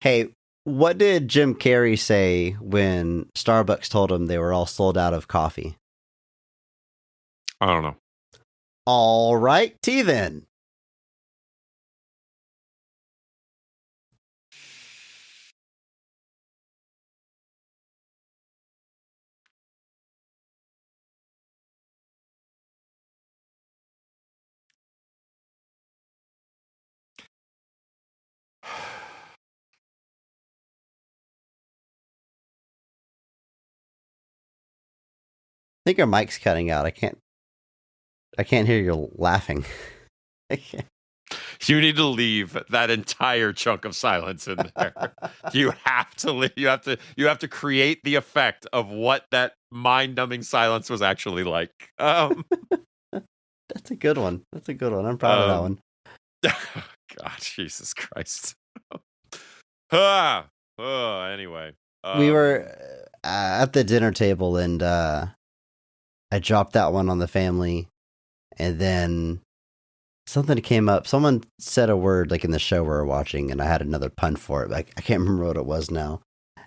Hey, what did Jim Carrey say when Starbucks told him they were all sold out of coffee? I don't know. All right, tea then. I think your mic's cutting out. I can't hear you laughing. I can't. You need to leave that entire chunk of silence in there. You have to leave. You have to create the effect of what that mind-numbing silence was actually like. That's a good one. I'm proud of that one. God, Jesus Christ. Anyway. We were at the dinner table and I dropped that one on the family, and then something came up. Someone said a word like in the show we were watching, and I had another pun for it. I can't remember what it was now.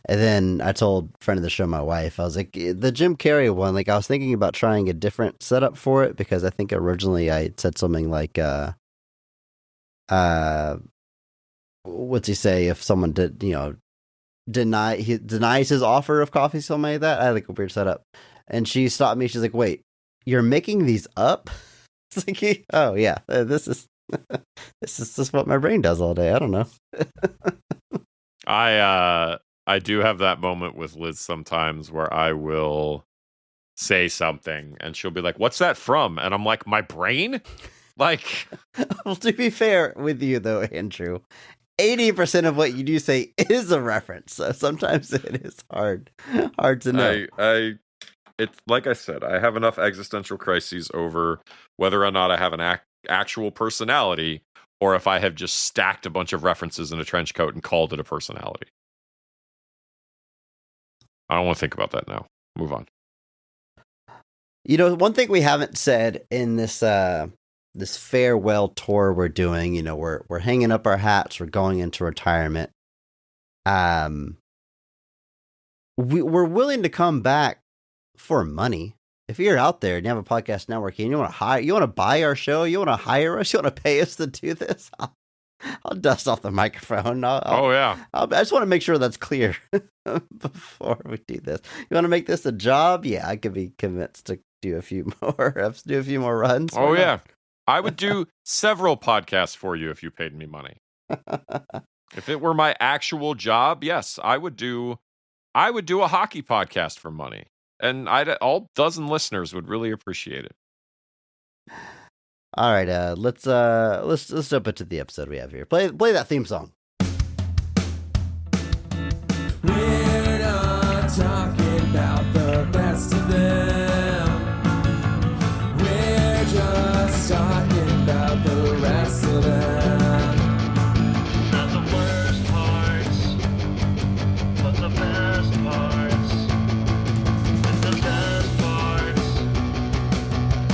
And then I told a friend of the show, my wife, I was like, the Jim Carrey one, like I was thinking about trying a different setup for it, because I think originally I said something like, what's he say if someone denies his offer of coffee, something like that. I had like a weird setup. And she stopped me. She's like, wait, you're making these up? It's like, oh yeah, this is what my brain does all day. I don't know. I do have that moment with Liz sometimes where I will say something and she'll be like, "What's that from?" And I'm like, "My brain?" Like, well, to be fair with you though, Andrew, 80% of what you do say is a reference. So sometimes it is hard to know. It's like I said, I have enough existential crises over whether or not I have an actual personality, or if I have just stacked a bunch of references in a trench coat and called it a personality. I don't want to think about that now. Move on. You know, one thing we haven't said in this this farewell tour we're doing, you know, we're hanging up our hats, we're going into retirement. We're willing to come back for money. If you're out there and you have a podcast network and you want to buy our show, you want to hire us, you want to pay us to do this, I'll dust off the microphone. I just want to make sure that's clear before we do this. You want to make this a job? Yeah, I could be convinced to do a few more runs. Oh yeah, I would do several podcasts for you if you paid me money. If it were my actual job, yes, I would do a hockey podcast for money. And all dozen listeners would really appreciate it. All right, let's jump into the episode we have here. Play that theme song. We're not talking about the best of them. We're just talking about the rest of them. Not the worst parts, but the best parts. The best parts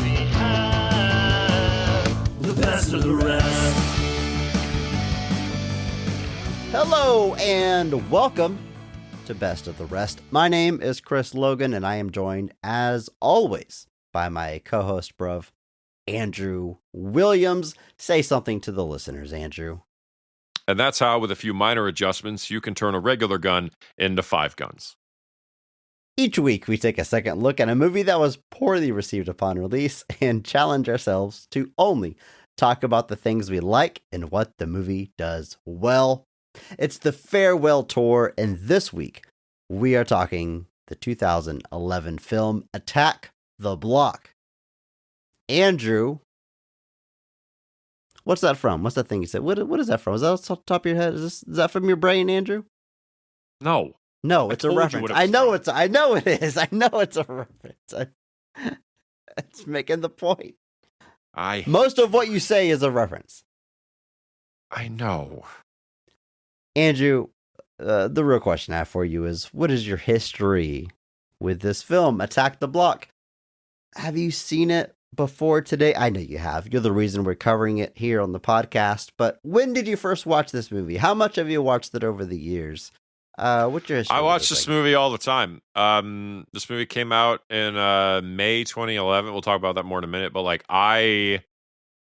we have, the best of the rest. Hello and welcome to Best of the Rest. My name is Chris Logan, and I am joined, as always, by my co-host, bruv, Andrew Williams. Say something to the listeners, Andrew. And that's how, with a few minor adjustments, you can turn a regular gun into 5 guns. Each week, we take a second look at a movie that was poorly received upon release and challenge ourselves to only talk about the things we like and what the movie does well. It's the farewell tour, and this week, we are talking the 2011 film Attack the Block. Andrew, what's that from? What's that thing you said? What is that from? Is that off the top of your head? Is that from your brain, Andrew? No. No, it's a reference. I know it is. I know it's a reference. It's making the point. Most of what you say is a reference. I know. Andrew, the real question I have for you is, what is your history with this film, Attack the Block? Have you seen it before today? I know you have. You're the reason we're covering it here on the podcast. But when did you first watch this movie? How much have you watched it over the years? What's your history? I with watch this thing? movie all the time. This movie came out in May 2011. We'll talk about that more in a minute. But like, I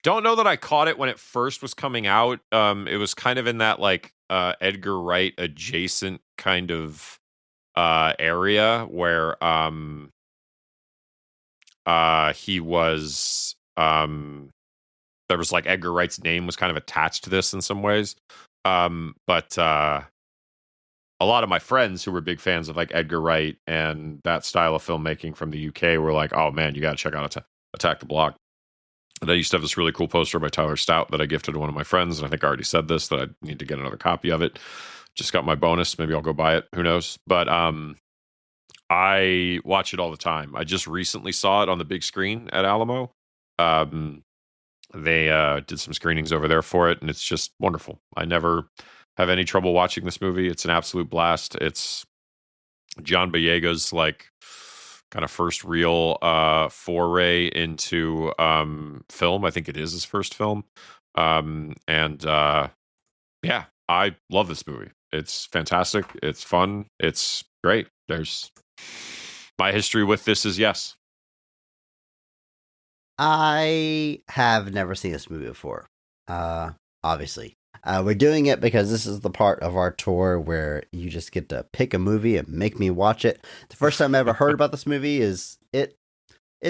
don't know that I caught it when it first was coming out. It was kind of in that like Edgar Wright adjacent kind of area where he was there was like Edgar Wright's name was kind of attached to this in some ways. But a lot of my friends who were big fans of like Edgar Wright and that style of filmmaking from the UK were like, "Oh man, you got to check out Attack the Block." And I used to have this really cool poster by Tyler Stout that I gifted to one of my friends, and I think I already said this that I need to get another copy of it. Just got my bonus. Maybe I'll go buy it. Who knows? But I watch it all the time. I just recently saw it on the big screen at Alamo. They did some screenings over there for it, and it's just wonderful. I never have any trouble watching this movie. It's an absolute blast. It's John Boyega's like kind of first real foray into film. I think it is his first film. Yeah, I love this movie. It's fantastic. It's fun. It's great. There's my history with this is yes. I have never seen this movie before. Obviously. We're doing it because this is the part of our tour where you just get to pick a movie and make me watch it. The first time I ever heard about this movie is it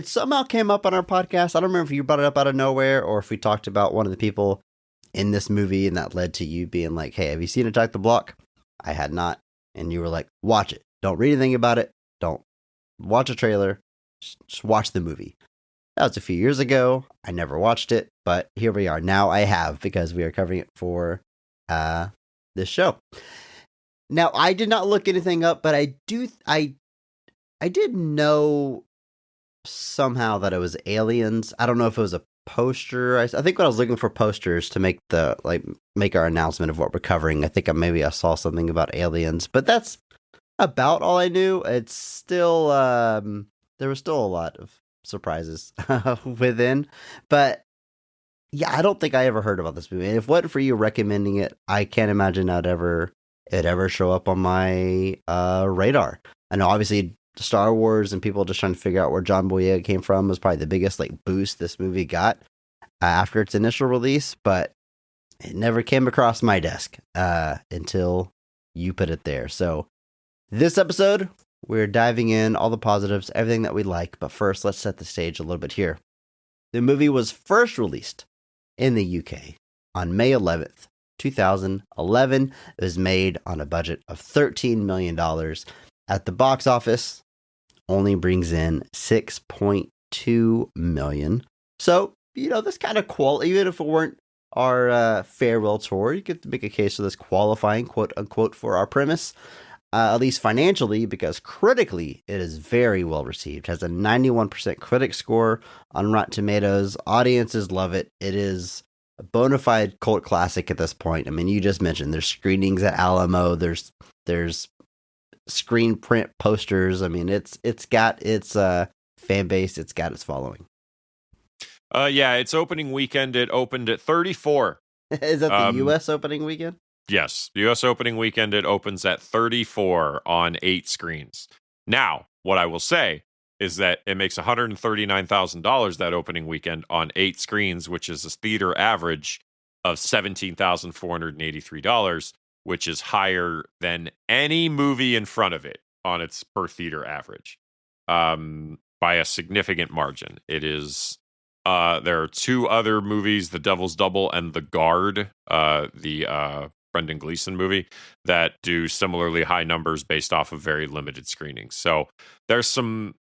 somehow came up on our podcast. I don't remember if you brought it up out of nowhere or if we talked about one of the people in this movie and that led to you being like, "Hey, have you seen Attack the Block?" I had not. And you were like, "Watch it. Don't read anything about it. Don't watch a trailer. Just watch the movie." That was a few years ago. I never watched it, but here we are. Now I have because we are covering it for this show. Now I did not look anything up, but I did know somehow that it was aliens. I don't know if it was a poster. I think when I was looking for posters to make make our announcement of what we're covering, I think maybe I saw something about aliens, but that's about all I knew. It's still there was still a lot of surprises within, but yeah, I don't think I ever heard about this movie. And if it wasn't for you recommending it, I can't imagine it ever show up on my radar. I know obviously Star Wars and people just trying to figure out where John Boyega came from was probably the biggest like boost this movie got after its initial release, but it never came across my desk until you put it there. So this episode, we're diving in all the positives, everything that we like. But first, let's set the stage a little bit here. The movie was first released in the UK on May 11th, 2011. It was made on a budget of $13 million. At the box office, only brings in $6.2 million. So, this kind of even if it weren't our farewell tour, you could make a case for this qualifying, quote unquote, for our premise. At least financially, because critically, it is very well received. It has a 91% critic score on Rotten Tomatoes. Audiences love it. It is a bona fide cult classic at this point. I mean, you just mentioned there's screenings at Alamo. There's screen print posters. I mean, it's got its fan base. It's got its following. Yeah, its opening weekend, it opened at 34. Is that the U.S. opening weekend? Yes, the U.S. opening weekend, it opens at 34 on 8 screens. Now, what I will say is that it makes $139,000 that opening weekend on 8 screens, which is a theater average of $17,483, which is higher than any movie in front of it on its per theater average by a significant margin. It is. There are 2 other movies, The Devil's Double and The Guard, the Brendan Gleeson movie, that do similarly high numbers based off of very limited screenings. So there's the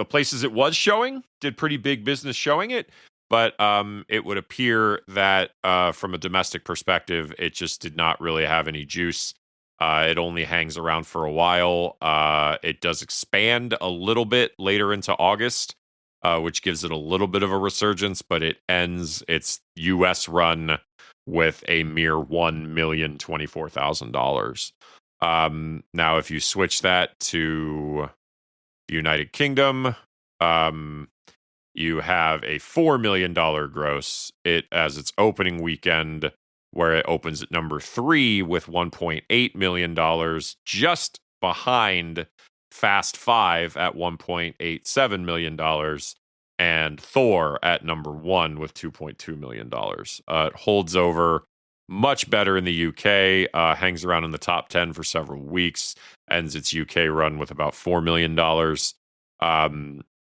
places it was showing did pretty big business showing it, but it would appear that from a domestic perspective, it just did not really have any juice. It only hangs around for a while. It does expand a little bit later into August, which gives it a little bit of a resurgence, but it ends its U.S. run with a mere $1,024,000. Now, if you switch that to the United Kingdom, You have a $4 million gross as its opening weekend, where it opens at number 3 with $1.8 million, just behind Fast 5 at $1.87 million, and Thor at number 1 with $2.2 million. It holds over much better in the UK, hangs around in the top 10 for several weeks, ends its UK run with about $4 million.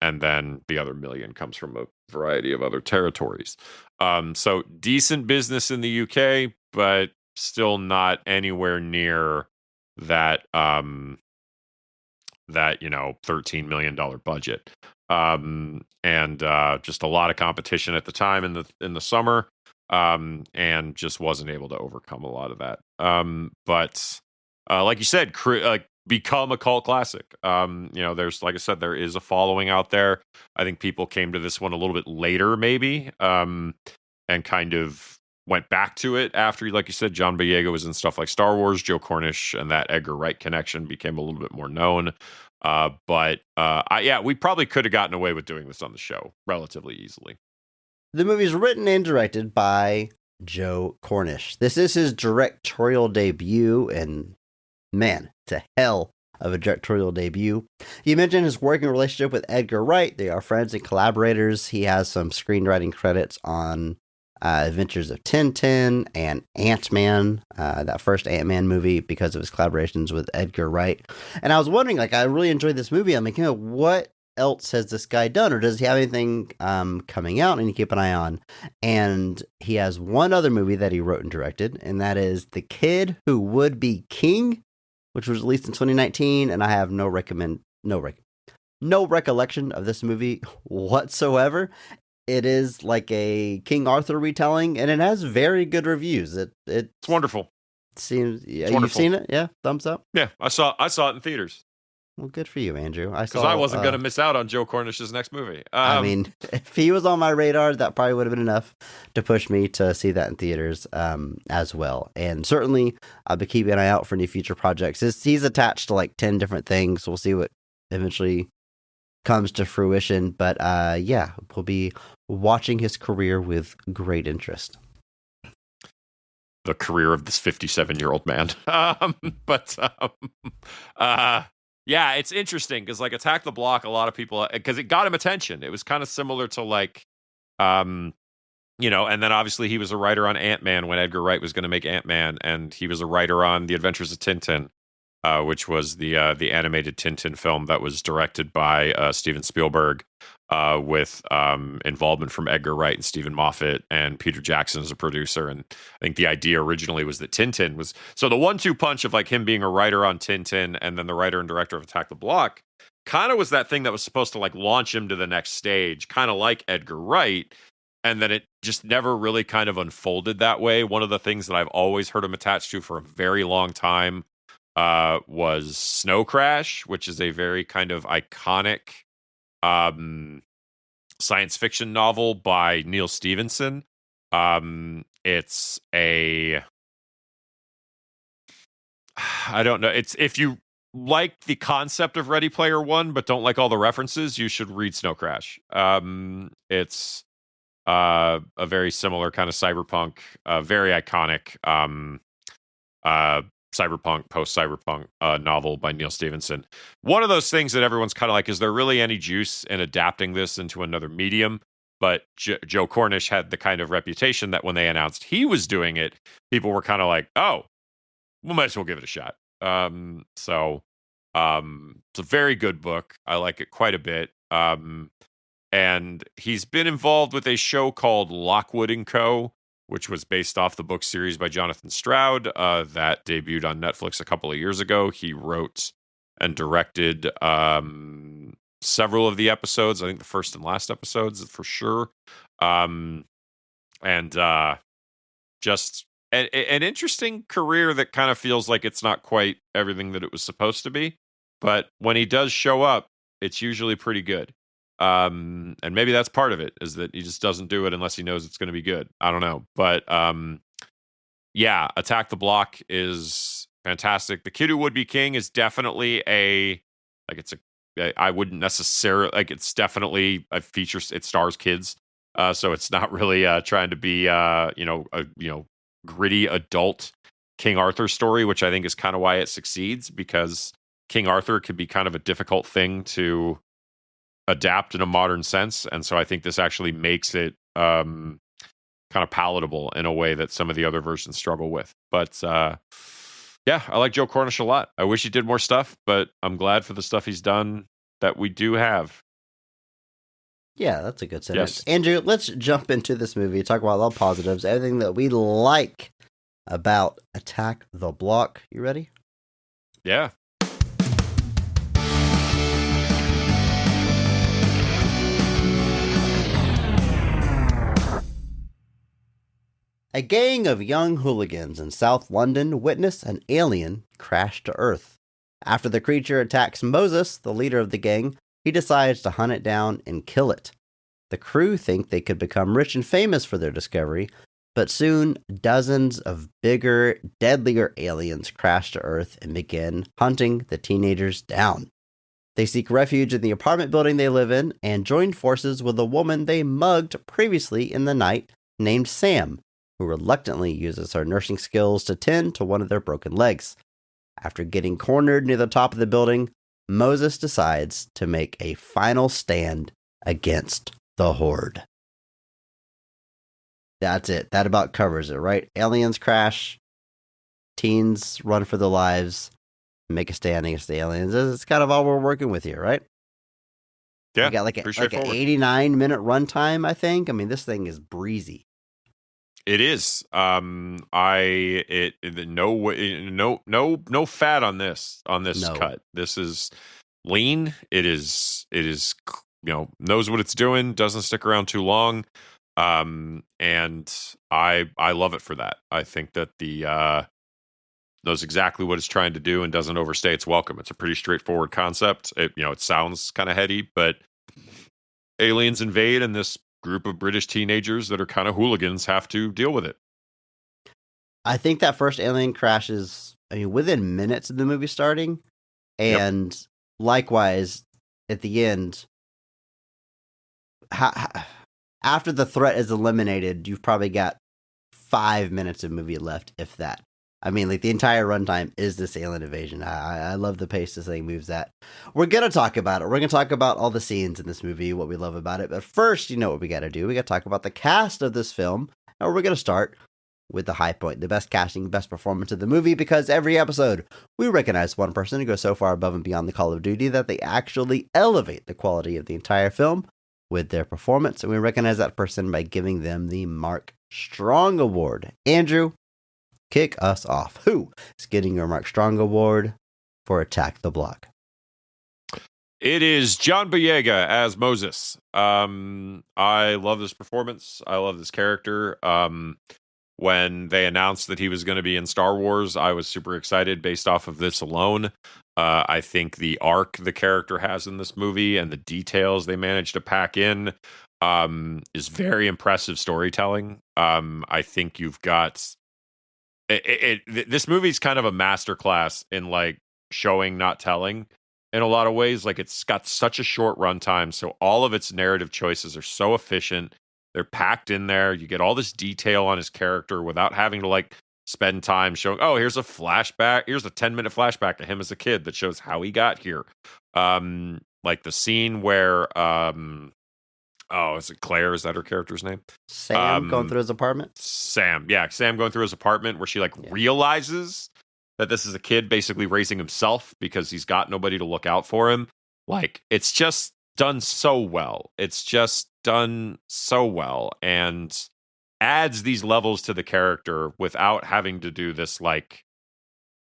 And then the other million comes from a variety of other territories. So decent business in the UK, but still not anywhere near that $13 million budget. And just a lot of competition at the time in the summer, and just wasn't able to overcome a lot of that. But like you said, become a cult classic. There's, like I said, there is a following out there. I think people came to this one a little bit later, maybe, and kind of went back to it after, like you said, John Boyega was in stuff like Star Wars, Joe Cornish, and that Edgar Wright connection became a little bit more known. But we probably could have gotten away with doing this on the show relatively easily. The movie is written and directed by Joe Cornish. This is his directorial debut, and man, it's a hell of a directorial debut. You mentioned his working relationship with Edgar Wright. They are friends and collaborators. He has some screenwriting credits on Adventures of Tintin and Ant-Man, that first Ant-Man movie, because of his collaborations with Edgar Wright. And I was wondering, I really enjoyed this movie. I'm like, what else has this guy done, or does he have anything coming out and you keep an eye on? And he has one other movie that he wrote and directed, and that is The Kid Who Would Be King, which was released in 2019, and I have no recollection of this movie whatsoever. It is like a King Arthur retelling, and it has very good reviews. It's wonderful. Seems you've seen it, yeah? Thumbs up. Yeah, I saw it in theaters. Well, good for you, Andrew. Because I wasn't going to miss out on Joe Cornish's next movie. I mean, if he was on my radar, that probably would have been enough to push me to see that in theaters as well. And certainly, I'll be keeping an eye out for any future projects. He's attached to 10 different things. We'll see what eventually comes to fruition. But we'll be watching his career with great interest. The career of this 57-year-old man. Yeah, it's interesting because Attack the Block, a lot of people, because it got him attention. It was kind of similar to and then obviously he was a writer on Ant-Man when Edgar Wright was going to make Ant-Man, and he was a writer on The Adventures of Tintin, which was the animated Tintin film that was directed by Steven Spielberg, with involvement from Edgar Wright and Stephen Moffat and Peter Jackson as a producer. And I think the idea originally was that Tintin was... So the 1-2 punch of him being a writer on Tintin and then the writer and director of Attack the Block kind of was that thing that was supposed to launch him to the next stage, kind of like Edgar Wright. And then it just never really kind of unfolded that way. One of the things that I've always heard him attached to for a very long time was Snow Crash, which is a very kind of iconic science fiction novel by Neil Stephenson. It's I don't know. It's, if you like the concept of Ready Player One but don't like all the references, you should read Snow Crash. It's a very similar kind of cyberpunk, very iconic cyberpunk, post-cyberpunk novel by Neil Stephenson. One of those things that everyone's kind of like, is there really any juice in adapting this into another medium? But Joe Cornish had the kind of reputation that when they announced he was doing it, people were kind of like, oh, we might as well give it a shot. So it's a very good book. I like it quite a bit. And he's been involved with a show called Lockwood & Co., which was based off the book series by Jonathan Stroud that debuted on Netflix a couple of years ago. He wrote and directed several of the episodes. I think the first and last episodes for sure. Just an interesting career that kind of feels like it's not quite everything that it was supposed to be. But when he does show up, it's usually pretty good. And maybe that's part of it, is that he just doesn't do it unless he knows it's going to be good. I don't know. But Attack the Block is fantastic. The Kid Who Would Be King is definitely it's a I wouldn't necessarily like. It's definitely a feature. It stars kids, so it's not really trying to be a gritty adult King Arthur story, which I think is kind of why it succeeds, because King Arthur could be kind of a difficult thing to adapt in a modern sense, and so I think this actually makes it kind of palatable in a way that some of the other versions struggle with. But yeah, I like Joe Cornish a lot. I wish he did more stuff, but I'm glad for the stuff he's done that we do have. Yeah, that's a good sentence. Yes. Andrew, let's jump into this movie, talk about all the positives, everything that we like about Attack the Block. You ready? Yeah. A gang of young hooligans in South London witness an alien crash to Earth. After the creature attacks Moses, the leader of the gang, he decides to hunt it down and kill it. The crew think they could become rich and famous for their discovery, but soon dozens of bigger, deadlier aliens crash to Earth and begin hunting the teenagers down. They seek refuge in the apartment building they live in and join forces with a woman they mugged previously in the night named Sam, who reluctantly uses her nursing skills to tend to one of their broken legs. After getting cornered near the top of the building, Moses decides to make a final stand against the Horde. That's it. That about covers it, right? Aliens crash, teens run for their lives, make a stand against the aliens. It's kind of all we're working with here, right? Yeah. We got like an 89-minute runtime, I think. I mean, this thing is breezy. It is. No fat on this No. cut. This is lean. It is knows what it's doing, doesn't stick around too long. And I love it for that. I think that the knows exactly what it's trying to do and doesn't overstay its welcome. It's a pretty straightforward concept. It sounds kind of heady, but aliens invade, and this group of British teenagers that are kind of hooligans have to deal with it. I think that first alien crashes, within minutes of the movie starting. And likewise, at the end, after the threat is eliminated, you've probably got 5 minutes of movie left, if that. I mean, like, the entire runtime is this alien invasion. I love the pace this thing moves at. We're going to talk about it. We're going to talk about all the scenes in this movie, what we love about it. But first, you know what we got to do. We got to talk about the cast of this film. And we're going to start with the high point, the best casting, best performance of the movie, because every episode, we recognize one person who goes so far above and beyond the Call of Duty that they actually elevate the quality of the entire film with their performance. And we recognize that person by giving them the Mark Strong Award. Andrew, kick us off. Who is getting your Mark Strong Award for Attack the Block? It is John Boyega as Moses. I love this performance. I love this character. When they announced that he was going to be in Star Wars, I was super excited based off of this alone. I think the arc the character has in this movie and the details they managed to pack in is very impressive storytelling. I think you've got this movie's kind of a masterclass in like showing, not telling in a lot of ways. Like, it's got such a short runtime, so all of its narrative choices are so efficient. They're packed in there. You get all this detail on his character without having to like spend time showing, oh, here's a flashback. Here's a 10-minute flashback to him as a kid that shows how he got here. Like the scene where, is it Claire? Is that her character's name? Sam going through his apartment? Sam going through his apartment, where she realizes that this is a kid basically raising himself because he's got nobody to look out for him. Like, it's just done so well. And adds these levels to the character without having to do this like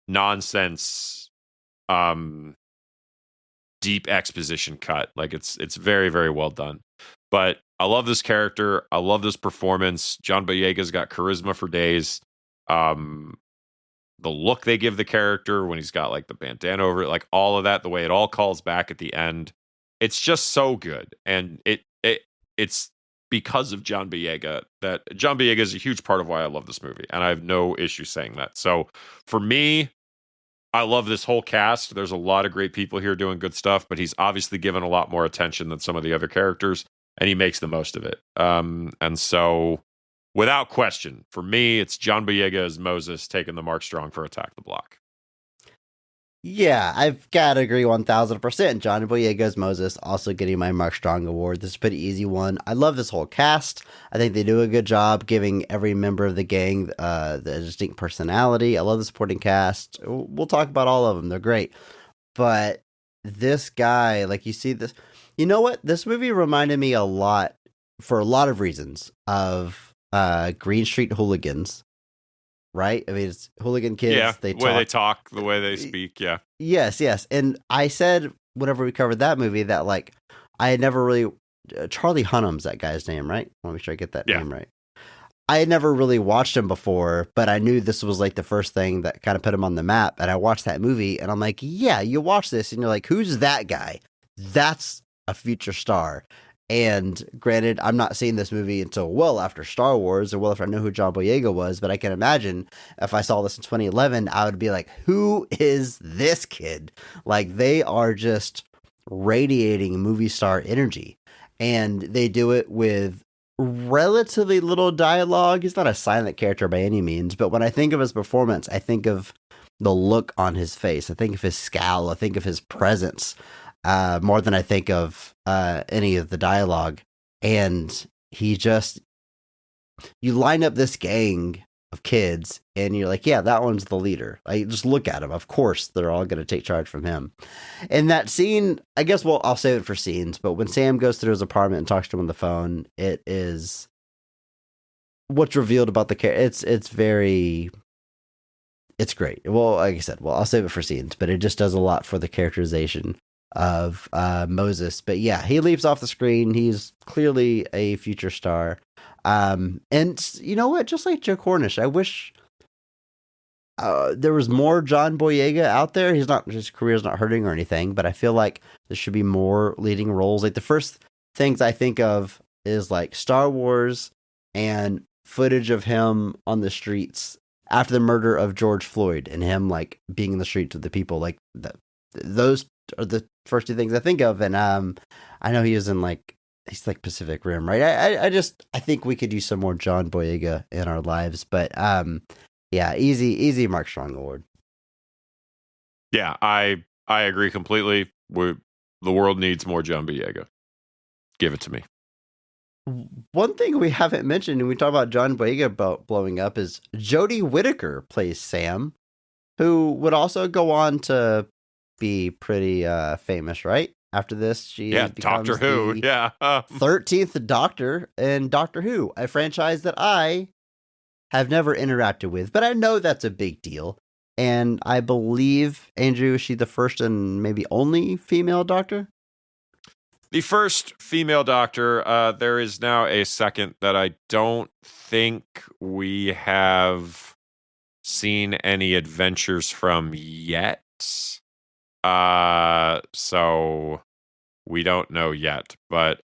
nonsense deep exposition cut. Like, it's very, very well done. But I love this character. I love this performance. John Boyega's got charisma for days. The look they give the character when he's got like the bandana over it, like all of that, the way it all calls back at the end, it's just so good. And it's because of John Boyega that John Boyega is a huge part of why I love this movie, and I have no issue saying that. So for me, I love this whole cast. There's a lot of great people here doing good stuff, but he's obviously given a lot more attention than some of the other characters, and he makes the most of it. And so, without question, for me, it's John Boyega as Moses taking the Mark Strong for Attack the Block. Yeah, I've got to agree 1000%. Johnny Boyega's Moses also getting my Mark Strong award. This is a pretty easy one. I love this whole cast. I think they do a good job giving every member of the gang the distinct personality. I love the supporting cast. We'll talk about all of them. They're great. But this guy, like you see this, you know what? This movie reminded me a lot, for a lot of reasons, of Green Street Hooligans. Right? I mean, it's hooligan kids. Yeah, they the way they talk, the way they speak, yeah. Yes. And I said, whenever we covered that movie, that, like, I had never really... Charlie Hunnam's that guy's name, right? I want to make sure I get that name right. I had never really watched him before, but I knew this was, like, the first thing that kind of put him on the map, and I watched that movie, and I'm like, yeah, you watch this, and you're like, who's that guy? That's a future star. And granted, I'm not seeing this movie until well after Star Wars, or well after I know who John Boyega was, but I can imagine if I saw this in 2011, I would be like, who is this kid? Like, they are just radiating movie star energy. And they do it with relatively little dialogue. He's not a silent character by any means, but when I think of his performance, I think of the look on his face. I think of his scowl. I think of his presence. More than I think of any of the dialogue. And he just, you line up this gang of kids and you're like, yeah, that one's the leader. Like, just look at him. Of course, they're all going to take charge from him. And that scene, I guess, well, I'll save it for scenes, but when Sam goes through his apartment and talks to him on the phone, it is what's revealed about the character. It's great. Well, like I said, I'll save it for scenes, but it just does a lot for the characterization of Moses. But yeah, he leaps off the screen. He's clearly a future star. And you know what? Just like Joe Cornish, I wish there was more John Boyega out there. His career's not hurting or anything, but I feel like there should be more leading roles. Like, the first things I think of is like Star Wars and footage of him on the streets after the murder of George Floyd, and him like being in the streets with the people. Like, those are the first two things I think of. And I know he's like Pacific Rim, right? I think we could use some more John Boyega in our lives. But yeah, easy Mark Strong award. Yeah, I agree completely. The world needs more John Boyega. Give it to me. One thing we haven't mentioned, and we talk about John Boyega blowing up, is Jodie Whittaker plays Sam, who would also go on to be pretty famous, right? After this, she becomes Doctor Who, the 13th Doctor in Doctor Who, a franchise that I have never interacted with, but I know that's a big deal. And I believe, Andrew, is she the first and maybe only female Doctor? The first female Doctor. There is now a second that I don't think we have seen any adventures from yet. So we don't know yet, but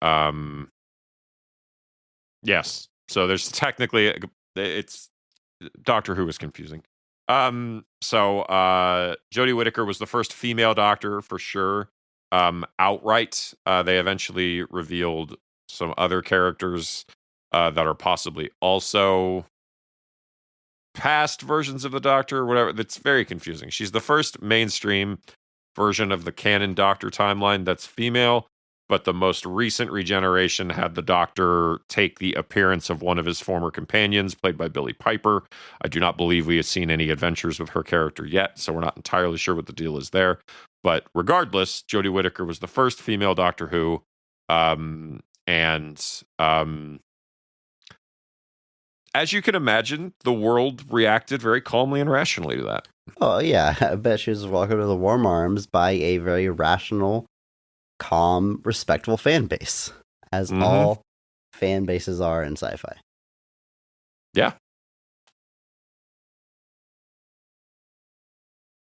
yes. So there's technically, it's Doctor Who is confusing. So Jodie Whittaker was the first female Doctor for sure. Outright, they eventually revealed some other characters that are possibly also past versions of the Doctor, whatever. That's very confusing. She's the first mainstream version of the canon Doctor timeline that's female, but the most recent regeneration had the Doctor take the appearance of one of his former companions, played by Billie Piper. I do not believe we have seen any adventures with her character yet, so we're not entirely sure what the deal is there. But regardless, Jodie Whittaker was the first female Doctor Who, as you can imagine, the world reacted very calmly and rationally to that. Oh, yeah. I bet she was welcomed to the warm arms by a very rational, calm, respectful fan base, as all fan bases are in sci-fi. Yeah.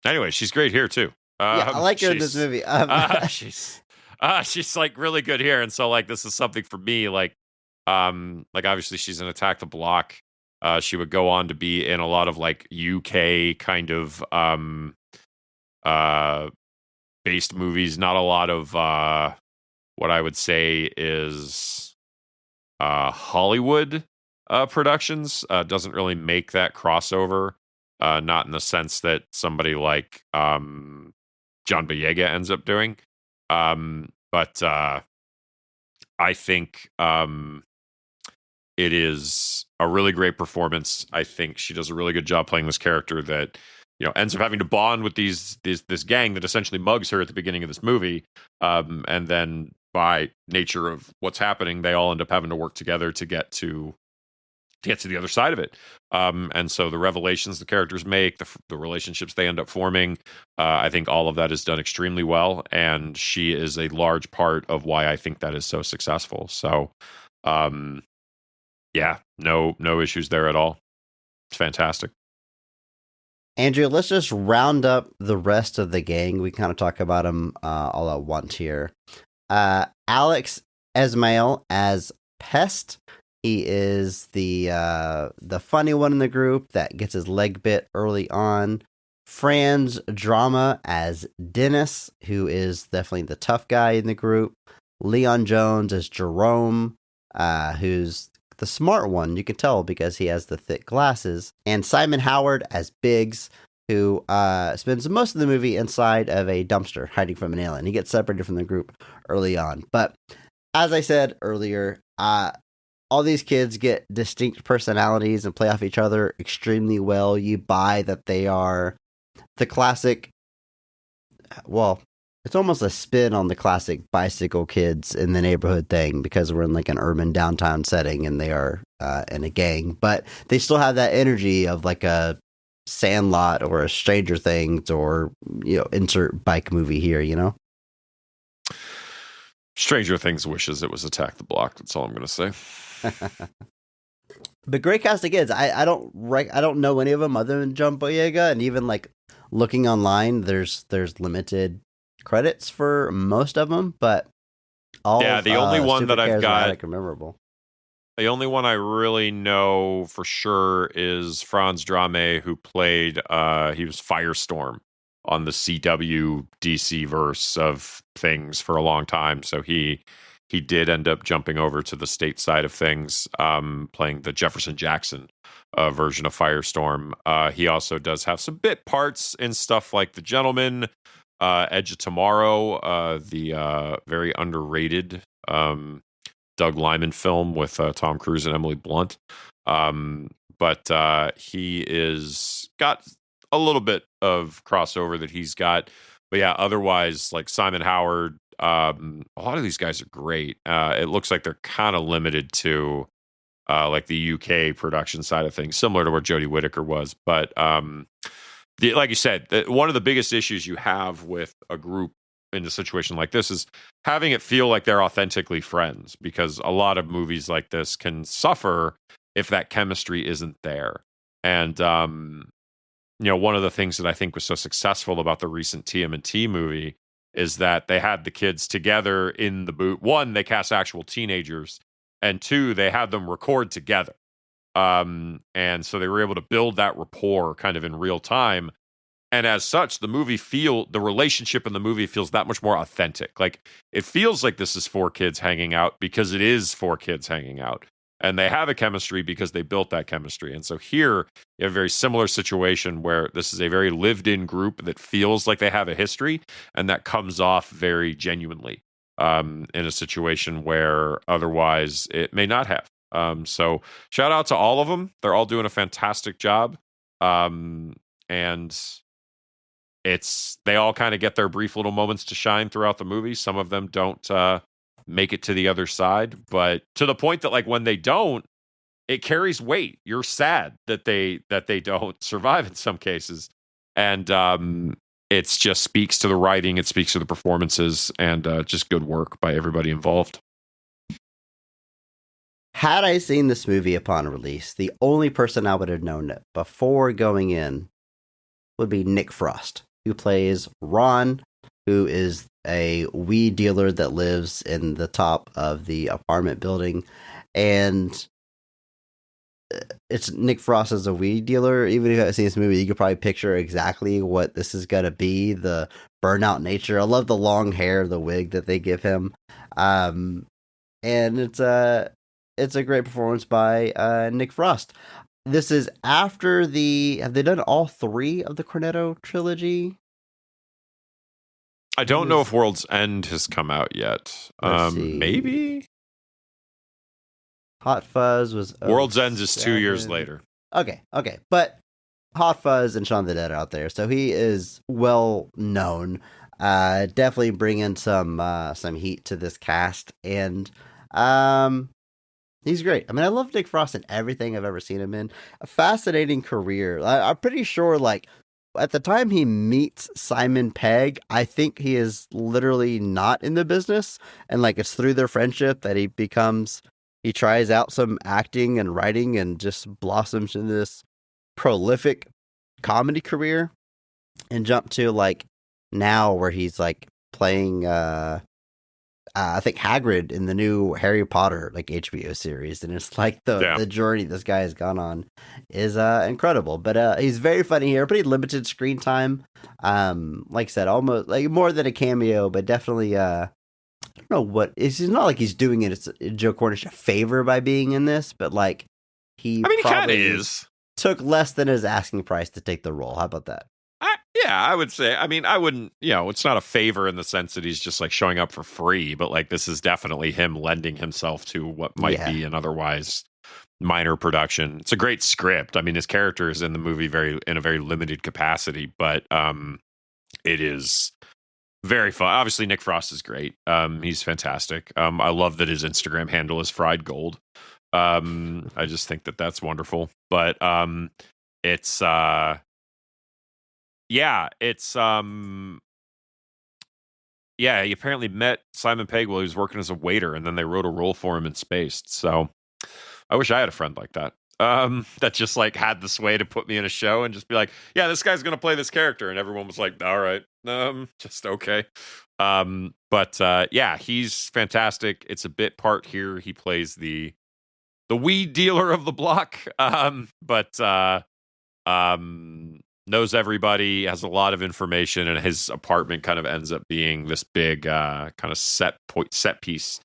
Anyway, she's great here, too. Yeah, I like her in this movie. She's like really good here. And so like, this is something for me, like obviously she's in Attack the Block. She would go on to be in a lot of like UK kind of based movies. Not a lot of what I would say is Hollywood productions. Doesn't really make that crossover. Not in the sense that somebody like John Boyega ends up doing. But I think it is a really great performance. I think she does a really good job playing this character that, ends up having to bond with this gang that essentially mugs her at the beginning of this movie. And then by nature of what's happening, they all end up having to work together to get to the other side of it. And so the revelations the characters make, the relationships they end up forming, I think all of that is done extremely well. And she is a large part of why I think that is so successful. So, yeah, no issues there at all. It's fantastic. Andrew, let's just round up the rest of the gang. We kind of talk about them all at once here. Alex Esmail as Pest. He is the funny one in the group that gets his leg bit early on. Franz Drama as Dennis, who is definitely the tough guy in the group. Leon Jones as Jerome, who's the smart one, you can tell because he has the thick glasses. And Simon Howard as Biggs, who spends most of the movie inside of a dumpster hiding from an alien. He gets separated from the group early on. But as I said earlier, all these kids get distinct personalities and play off each other extremely well. You buy that they are the classic, well, it's almost a spin on the classic bicycle kids in the neighborhood thing because we're in like an urban downtown setting and they are in a gang. But they still have that energy of like a Sandlot or a Stranger Things or, insert bike movie here, Stranger Things wishes it was Attack the Block. That's all I'm going to say. But great cast of kids. I don't know any of them other than John Boyega, and even like looking online, there's limited credits for most of them, but the only one that I've got and memorable. The only one I really know for sure is Franz Drame, who played he was Firestorm on the CW DC verse of things for a long time. So he did end up jumping over to the state side of things, playing the Jefferson Jackson version of Firestorm. He also does have some bit parts in stuff like The Gentleman, Edge of Tomorrow, the very underrated Doug Liman film with Tom Cruise and Emily Blunt. But he is got a little bit of crossover that he's got. But yeah, otherwise, like Simon Howard, a lot of these guys are great. It looks like they're kind of limited to like the UK production side of things, similar to where Jodie Whittaker was. But like you said, one of the biggest issues you have with a group in a situation like this is having it feel like they're authentically friends, because a lot of movies like this can suffer if that chemistry isn't there. And one of the things that I think was so successful about the recent TMNT movie is that they had the kids together in the booth. One, they cast actual teenagers, and two, they had them record together. And so they were able to build that rapport kind of in real time. And as such, the relationship in the movie feels that much more authentic. Like, it feels like this is four kids hanging out because it is four kids hanging out. And they have a chemistry because they built that chemistry. And so here, you have a very similar situation where this is a very lived-in group that feels like they have a history, and that comes off very genuinely in a situation where otherwise it may not have. So shout out to all of them. They're all doing a fantastic job. And they all kind of get their brief little moments to shine throughout the movie. Some of them don't make it to the other side, but to the point that like when they don't, it carries weight. You're sad that they don't survive in some cases. And it just speaks to the writing, it speaks to the performances, and just good work by everybody involved. Had I seen this movie upon release, the only person I would have known it before going in would be Nick Frost, who plays Ron, who is a weed dealer that lives in the top of the apartment building. And it's Nick Frost as a weed dealer. Even if you haven't seen this movie, you could probably picture exactly what this is gonna be. The burnout nature. I love the long hair, the wig that they give him, and it's a great performance by Nick Frost. This is after the. Have they done all 3 of the Cornetto trilogy? I don't know if World's End has come out yet. Let's see. Maybe Hot Fuzz was World's End is 2 years 07. later. Okay, but Hot Fuzz and Shaun of the Dead are out there, so he is well known. Definitely bringing some heat to this cast, and he's great. I mean, I love Nick Frost in everything I've ever seen him in. A fascinating career. I'm pretty sure, like, at the time he meets Simon Pegg, I think he is literally not in the business, and like it's through their friendship that he tries out some acting and writing and just blossoms into this prolific comedy career, and jump to like now where he's like playing I think Hagrid in the new Harry Potter like HBO series, and it's like the journey this guy has gone on is incredible. But he's very funny here, pretty limited screen time. Like I said, almost like more than a cameo, but definitely I don't know what it's not like he's doing Joe Cornish a favor by being in this, but like he kind of is. Took less than his asking price to take the role. How about that? Yeah, I would say. I mean, I wouldn't. It's not a favor in the sense that he's just like showing up for free, but like this is definitely him lending himself to what might be an otherwise minor production. It's a great script. I mean, his character is in the movie in a very limited capacity, but it is very fun. Obviously, Nick Frost is great. He's fantastic. I love that his Instagram handle is fried gold. I just think that that's wonderful. But it's he apparently met Simon Pegg while he was working as a waiter, and then they wrote a role for him in Spaced. So I wish I had a friend like that. That just like had the sway to put me in a show and just be like, yeah, this guy's gonna play this character, and everyone was like, all right, just okay. But he's fantastic. It's a bit part here. He plays the weed dealer of the block, but knows everybody, has a lot of information, and his apartment kind of ends up being this big kind of set piece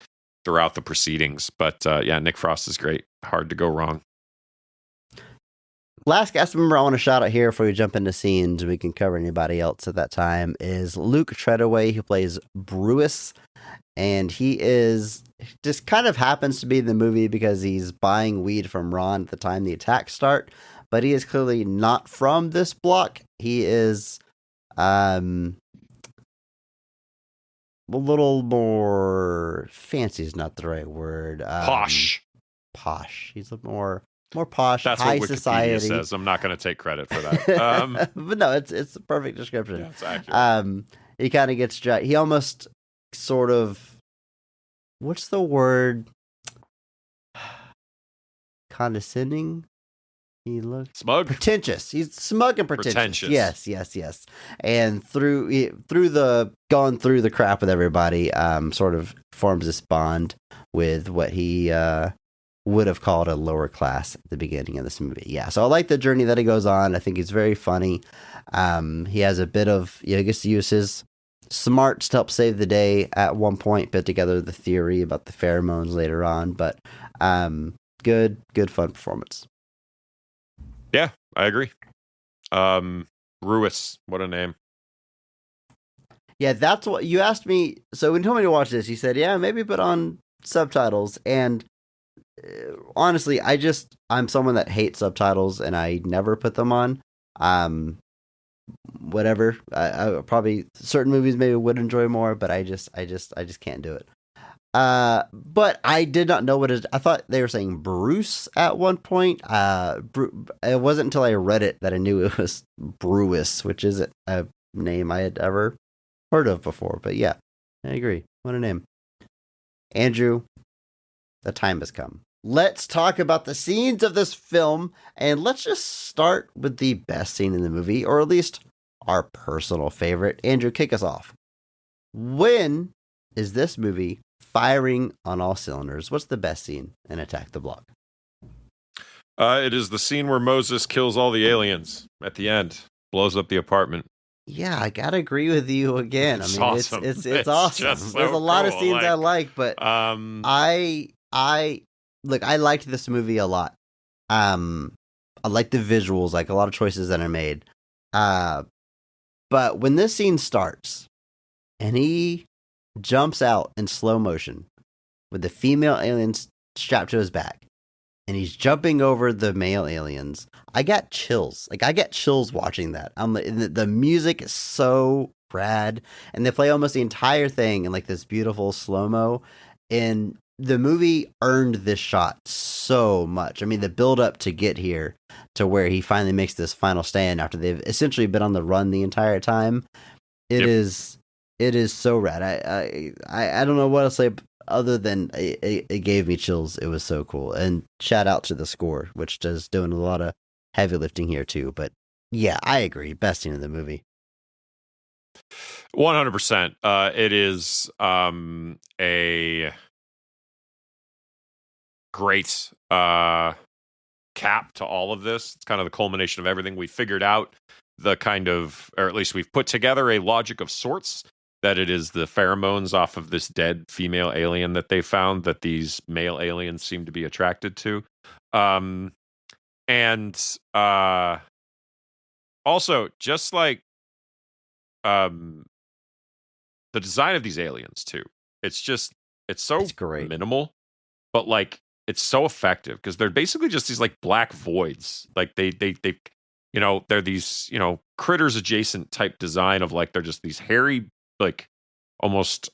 throughout the proceedings. But Nick Frost is great. Hard to go wrong. Last cast member I want to shout out here before we jump into scenes, we can cover anybody else at that time, is Luke Treadaway, who plays Brewis. And he just kind of happens to be in the movie because he's buying weed from Ron at the time the attacks start. But he is clearly not from this block. He is a little more fancy is not the right word. Posh. Posh. He's a more posh, that's high what Wikipedia society says. I'm not going to take credit for that. But no, it's a perfect description. Yeah, it's accurate. He kind of gets he almost sort of, what's the word? Condescending? He looks smug, pretentious. He's smug and pretentious. Yes. And through going through the crap with everybody, sort of forms this bond with what he would have called a lower class at the beginning of this movie. Yeah, so I like the journey that he goes on. I think he's very funny. He has a bit of, he gets to use his smarts to help save the day at one point, put together the theory about the pheromones later on. But good fun performance. Yeah, I agree. Ruiz, what a name. Yeah, that's what you asked me. So when you told me to watch this, you said, yeah, maybe put on subtitles. And honestly, I'm someone that hates subtitles and I never put them on. Whatever. I probably certain movies maybe would enjoy more, but I just can't do it. But I did not know what it is. I thought they were saying Bruce at one point. It wasn't until I read it that I knew it was Brewis, which isn't a name I had ever heard of before. But yeah, I agree. What a name. Andrew, the time has come. Let's talk about the scenes of this film, and let's just start with the best scene in the movie, or at least our personal favorite. Andrew, kick us off. When is this movie firing on all cylinders? What's the best scene in Attack the Block? It is the scene where Moses kills all the aliens at the end, blows up the apartment. Yeah, I gotta agree with you again. It's I mean, awesome. it's It's awesome. just There's so a lot of cool, scenes I like, but I look, I liked this movie a lot. I like the visuals, like a lot of choices that are made. But when this scene starts and he jumps out in slow motion with the female aliens strapped to his back and he's jumping over the male aliens, I got chills. Like, I get chills watching that. The music is so rad, and they play almost the entire thing in like this beautiful slow-mo, and the movie earned this shot so much. I mean, the build up to get here to where he finally makes this final stand after they've essentially been on the run the entire time. It is so rad. I don't know what to say other than it gave me chills. It was so cool. And shout out to the score, which is doing a lot of heavy lifting here too. But yeah, I agree. Best scene in the movie. 100%. It is a great cap to all of this. It's kind of the culmination of everything. We figured out the kind of, or at least we've put together a logic of sorts, that it is the pheromones off of this dead female alien that they found that these male aliens seem to be attracted to. Also, just like the design of these aliens too. It's so great. minimal, but like it's so effective because they're basically just these like black voids. Like they they're these, critters adjacent type design of like they're just these hairy, like almost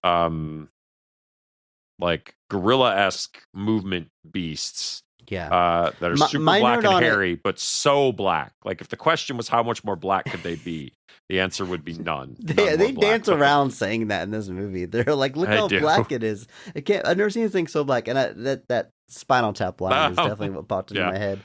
like gorilla-esque movement beasts. Yeah. That are super black and hairy, but so black. Like if the question was how much more black could they be, the answer would be none. They dance around saying that in this movie. They're like, look how black it is. I've never seen anything so black. And that Spinal Tap line is definitely what popped into my head.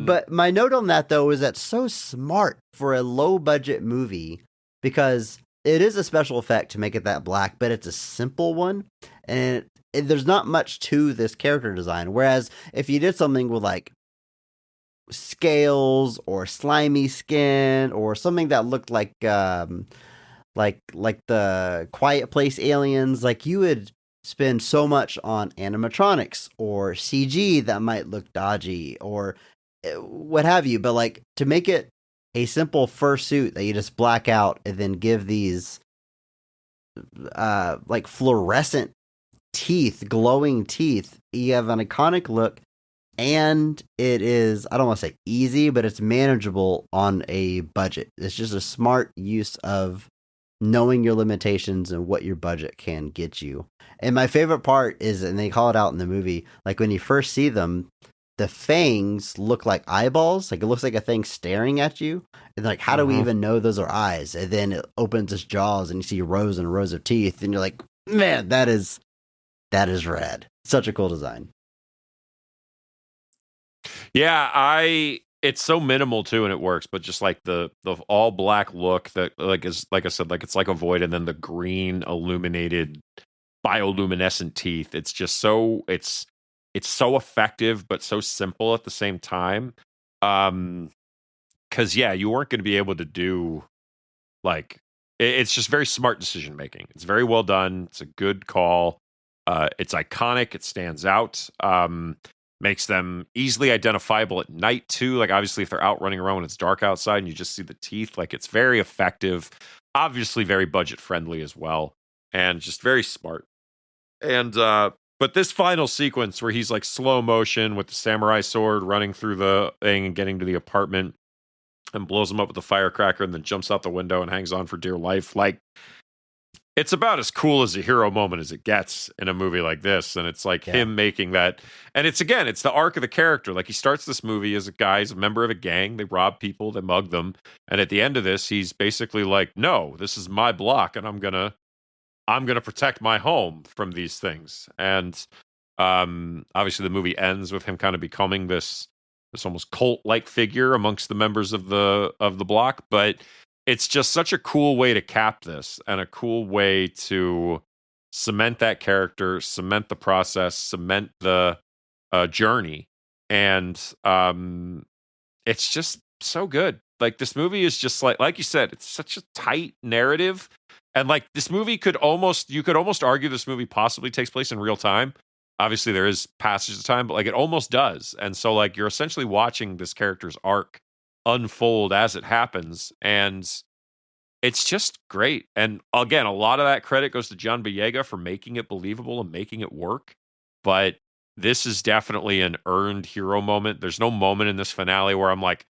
But my note on that though is that's so smart for a low budget movie, because it is a special effect to make it that black, but it's a simple one, and there's not much to this character design. Whereas if you did something with like scales or slimy skin or something that looked like the Quiet Place aliens, like you would spend so much on animatronics or CG that might look dodgy or what have you. But like to make it a simple fursuit that you just black out and then give these like fluorescent teeth, glowing teeth, you have an iconic look, and it is, I don't want to say easy, but it's manageable on a budget. It's just a smart use of knowing your limitations and what your budget can get you. And my favorite part is, and they call it out in the movie, like when you first see them, the fangs look like eyeballs. Like it looks like a thing staring at you. And like, how do we even know those are eyes? And then it opens its jaws and you see rows and rows of teeth. And you're like, man, that is rad. Such a cool design. Yeah, it's so minimal too, and it works. But just like the all black look that like is, like I said, like it's like a void, and then the green illuminated bioluminescent teeth. It's just so it's so effective, but so simple at the same time. Because yeah, you weren't going to be able to do like it's just very smart decision making. It's very well done. It's a good call. It's iconic. It stands out. Makes them easily identifiable at night too. Like obviously if they're out running around when it's dark outside and you just see the teeth, like it's very effective, obviously very budget friendly as well, and just very smart. And but this final sequence where he's like slow motion with the samurai sword running through the thing and getting to the apartment and blows him up with a firecracker and then jumps out the window and hangs on for dear life, like it's about as cool as a hero moment as it gets in a movie like this. And it's like him making that. And it's the arc of the character. Like he starts this movie as a guy, he's a member of a gang. They rob people, they mug them. And at the end of this, he's basically like, no, this is my block. And I'm going to protect my home from these things. And obviously the movie ends with him kind of becoming this almost cult-like figure amongst the members of the block. But it's just such a cool way to cap this, and a cool way to cement that character, cement the process, cement the journey. and it's just so good. Like, this movie is just like you said, it's such a tight narrative, and like this movie you could almost argue this movie possibly takes place in real time. Obviously, there is passage of time, but like it almost does, and so like you're essentially watching this character's arc unfold as it happens, and it's just great. And again, a lot of that credit goes to John Boyega for making it believable and making it work. But this is definitely an earned hero moment. There's no moment in this finale where I'm like,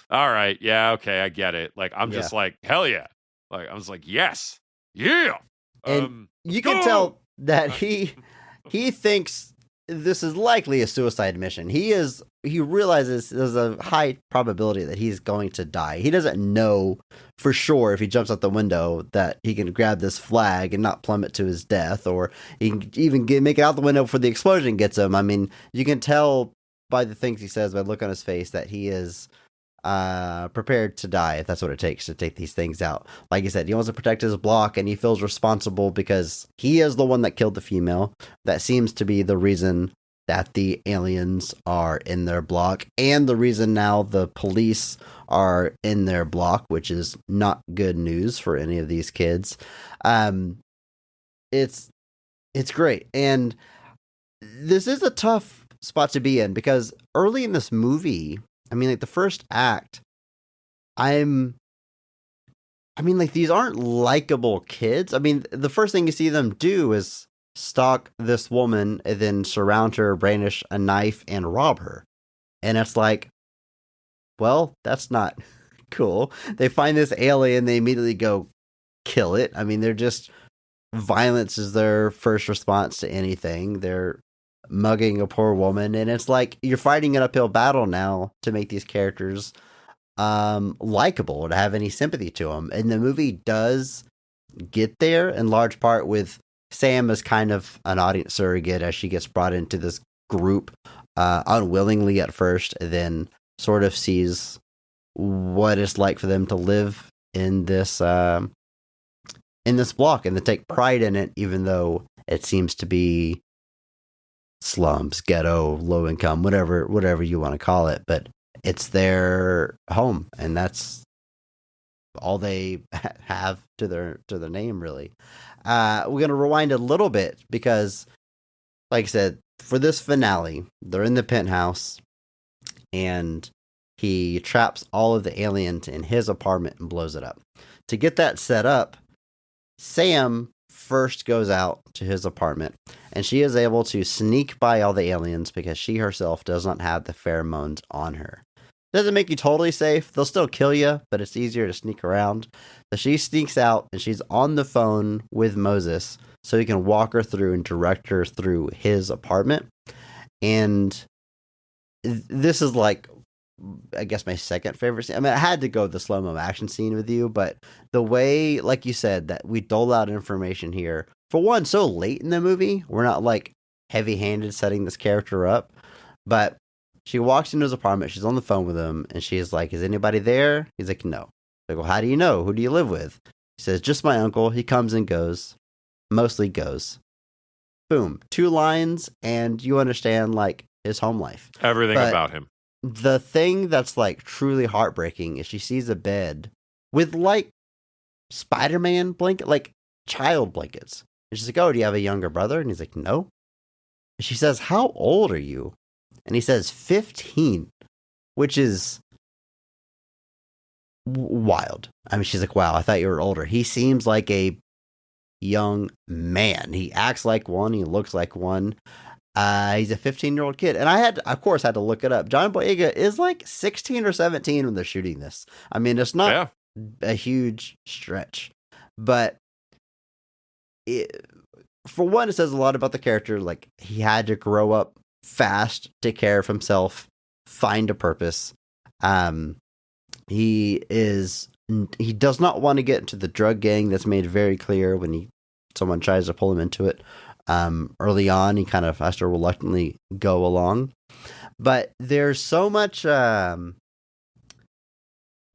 all right, yeah, okay, I get it. Like, I'm just like, hell yeah. Like, I was like, yes, yeah. And you can tell that he thinks this is likely a suicide mission. He realizes there's a high probability that he's going to die. He doesn't know for sure if he jumps out the window that he can grab this flag and not plummet to his death, or he can even make it out the window before the explosion gets him. I mean, you can tell by the things he says, by the look on his face, that he is prepared to die if that's what it takes to take these things out. Like you said, he wants to protect his block, and he feels responsible because he is the one that killed the female. That seems to be the reason that the aliens are in their block, and the reason now the police are in their block, which is not good news for any of these kids. It's great, and this is a tough spot to be in because early in this movie, I mean, like the first act, these aren't likable kids. I mean, the first thing you see them do is stalk this woman and then surround her, brandish a knife, and rob her. And it's like, well, that's not cool. They find this alien, they immediately go kill it. I mean, violence is their first response to anything. They're mugging a poor woman, and it's like you're fighting an uphill battle now to make these characters likable, to have any sympathy to them. And the movie does get there in large part with Sam as kind of an audience surrogate as she gets brought into this group unwillingly at first, and then sort of sees what it's like for them to live in this block and to take pride in it, even though it seems to be slums, ghetto, low income, whatever you want to call it, but it's their home, and that's all they have to their name, really. We're gonna rewind a little bit because, like I said, for this finale, they're in the penthouse, and he traps all of the aliens in his apartment and blows it up. To get that set up, Sam first goes out to his apartment, and she is able to sneak by all the aliens because she herself does not have the pheromones on her. Doesn't make you totally safe. They'll still kill you, but it's easier to sneak around. So she sneaks out, and she's on the phone with Moses so he can walk her through and direct her through his apartment. And this is like, I guess, my second favorite scene. I mean, I had to go the slow-mo action scene with you, but the way, like you said, that we dole out information here, for one, so late in the movie, we're not like heavy-handed setting this character up, but she walks into his apartment, she's on the phone with him, and she's like, is anybody there? He's like, no. Like, well, how do you know? Who do you live with? He says, just my uncle. He comes and goes. Mostly goes. Boom. 2 lines, and you understand, like, his home life. Everything about him. The thing that's like truly heartbreaking is she sees a bed with like Spider-Man blanket, like child blankets. And she's like, oh, do you have a younger brother? And he's like, no. And she says, how old are you? And he says 15, which is wild. I mean, she's like, wow, I thought you were older. He seems like a young man. He acts like one. He looks like one. He's a 15-year-old kid. And I had to look it up. John Boyega is like 16 or 17 when they're shooting this. I mean, it's not a huge stretch. But for one, it says a lot about the character. Like, he had to grow up fast, take care of himself, find a purpose. He does not want to get into the drug gang. That's made very clear when someone tries to pull him into it. Early on, he kind of has to reluctantly go along, but there's so much, there's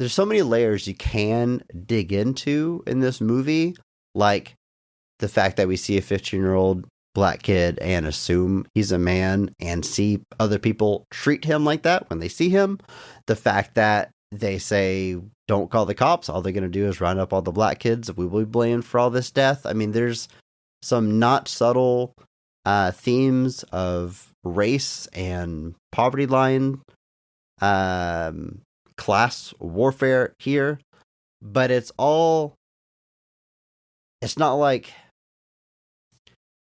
so many layers you can dig into in this movie, like the fact that we see a 15-year-old black kid and assume he's a man and see other people treat him like that when they see him. The fact that they say, don't call the cops, all they're going to do is round up all the black kids. We will be blamed for all this death. I mean, there's some not subtle themes of race and poverty line, class warfare here, but it's not like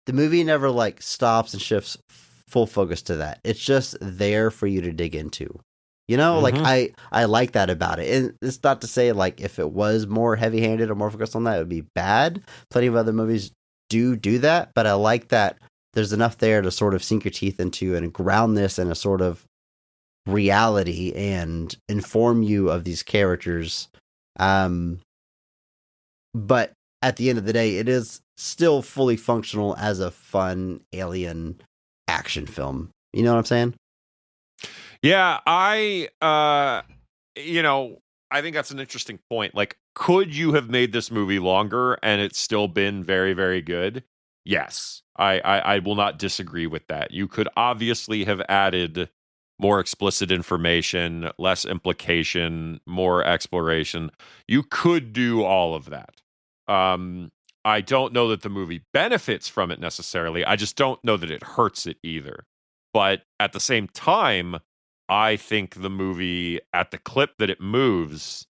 the movie never like stops and shifts full focus to that. It's just there for you to dig into. You know, like I like that about it. And it's not to say like if it was more heavy-handed or more focused on that, it would be bad. Plenty of other movies do that, but I like that there's enough there to sort of sink your teeth into and ground this in a sort of reality and inform you of these characters. But at the end of the day, it is still fully functional as a fun alien action film. You know what I'm saying? Yeah, I think that's an interesting point. Like, could you have made this movie longer and it's still been very, very good? Yes, I will not disagree with that. You could obviously have added more explicit information, less implication, more exploration. You could do all of that. I don't know that the movie benefits from it necessarily. I just don't know that it hurts it either. But at the same time, I think the movie, at the clip that it moves,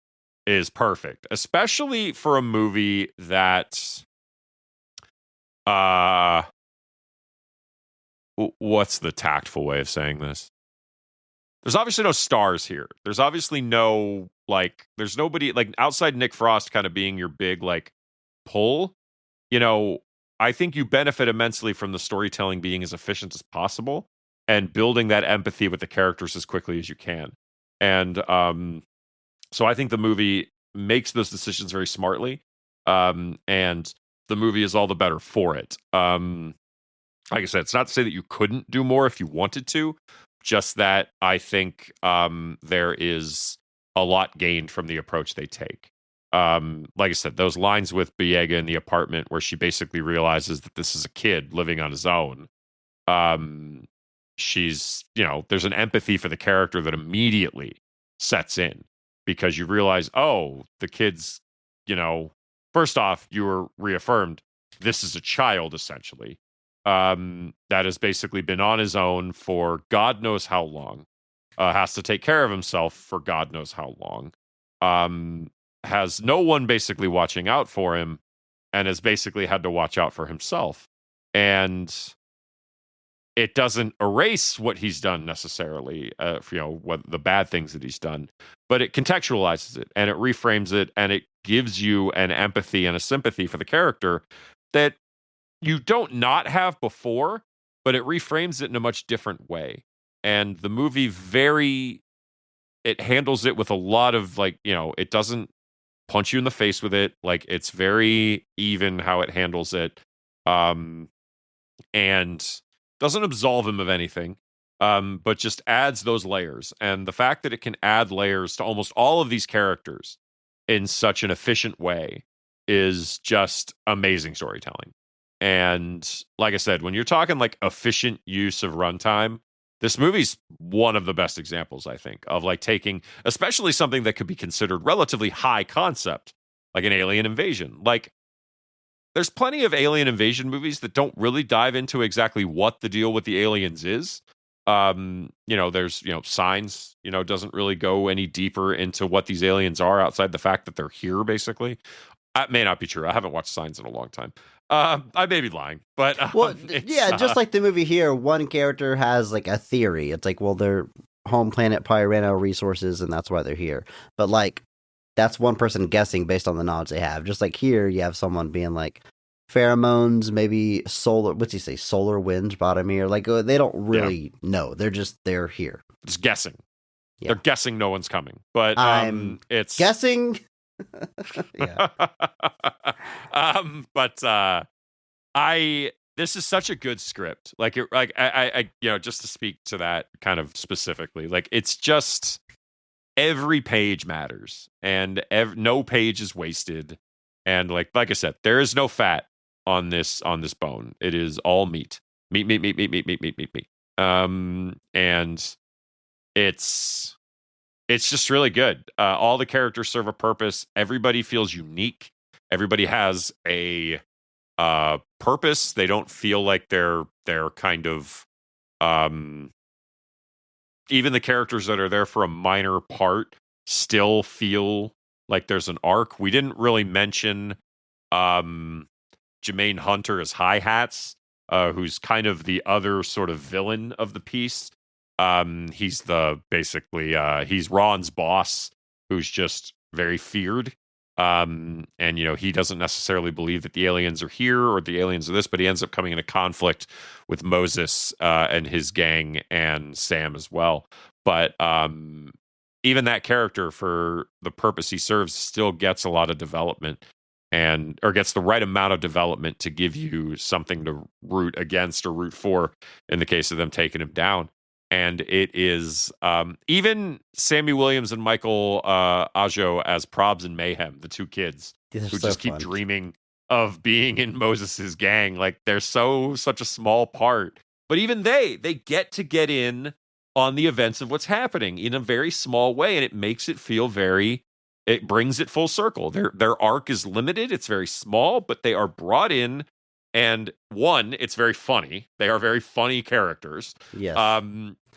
is perfect, especially for a movie that, what's the tactful way of saying this? There's obviously no stars here. There's obviously no, like, there's nobody, like, outside Nick Frost kind of being your big, like, pull. You know, I think you benefit immensely from the storytelling being as efficient as possible and building that empathy with the characters as quickly as you can. And so I think the movie makes those decisions very smartly. And the movie is all the better for it. Like I said, it's not to say that you couldn't do more if you wanted to, just that I think there is a lot gained from the approach they take. Like I said, those lines with Boyega in the apartment where she basically realizes that this is a kid living on his own. She's, there's an empathy for the character that immediately sets in because you realize, oh, the kid's, first off, you were reaffirmed. This is a child, essentially, that has basically been on his own for God knows how long, has to take care of himself for God knows how long, has no one basically watching out for him and has basically had to watch out for himself. And it doesn't erase what he's done necessarily, what the bad things that he's done, but it contextualizes it and it reframes it and it gives you an empathy and a sympathy for the character that you don't not have before, but it reframes it in a much different way. And the movie it handles it with a lot of it doesn't punch you in the face with it. Like, it's very even how it handles it. And doesn't absolve him of anything, but just adds those layers. And the fact that it can add layers to almost all of these characters in such an efficient way is just amazing storytelling. And like I said, when you're talking like efficient use of runtime, this movie's one of the best examples, I think, of like taking, especially something that could be considered relatively high concept, like an alien invasion. Like, there's plenty of alien invasion movies that don't really dive into exactly what the deal with the aliens is. There's, Signs, doesn't really go any deeper into what these aliens are outside the fact that they're here, basically. That may not be true. I haven't watched Signs in a long time. I may be lying, but just like the movie here, one character has like a theory. It's like, well, their home planet probably ran out of resources and that's why they're here. But like, that's one person guessing based on the knowledge they have. Just like here, you have someone being like, pheromones, maybe solar, what's he say? Solar winds brought him here. Like, they don't really know. They're here. Just guessing. Yeah. They're guessing no one's coming. But it's guessing. Yeah. This is such a good script. I just to speak to that kind of specifically, like, it's just every page matters and no page is wasted. And like I said, there is no fat on this bone. It is all meat. Meat. And it's just really good. All the characters serve a purpose. Everybody feels unique. Everybody has a purpose. They don't feel like they're kind of even the characters that are there for a minor part still feel like there's an arc. We didn't really mention Jermaine Hunter as Hi-Hats, who's kind of the other sort of villain of the piece. He's he's Ron's boss, who's just very feared. And he doesn't necessarily believe that the aliens are here or the aliens are this, but he ends up coming into conflict with Moses and his gang and Sam as well. But even that character, for the purpose he serves, still gets a lot of development or gets the right amount of development to give you something to root against or root for in the case of them taking him down. And it is even Sammy Williams and Michael Ajo as Probs and Mayhem, the two kids who just keep dreaming of being in Moses's gang. Like, they're such a small part, but even they get in on the events of what's happening in a very small way, and it makes it feel it brings it full circle. Their arc is limited, it's very small, but they are brought in, and it's very funny. They are very funny characters. Yes.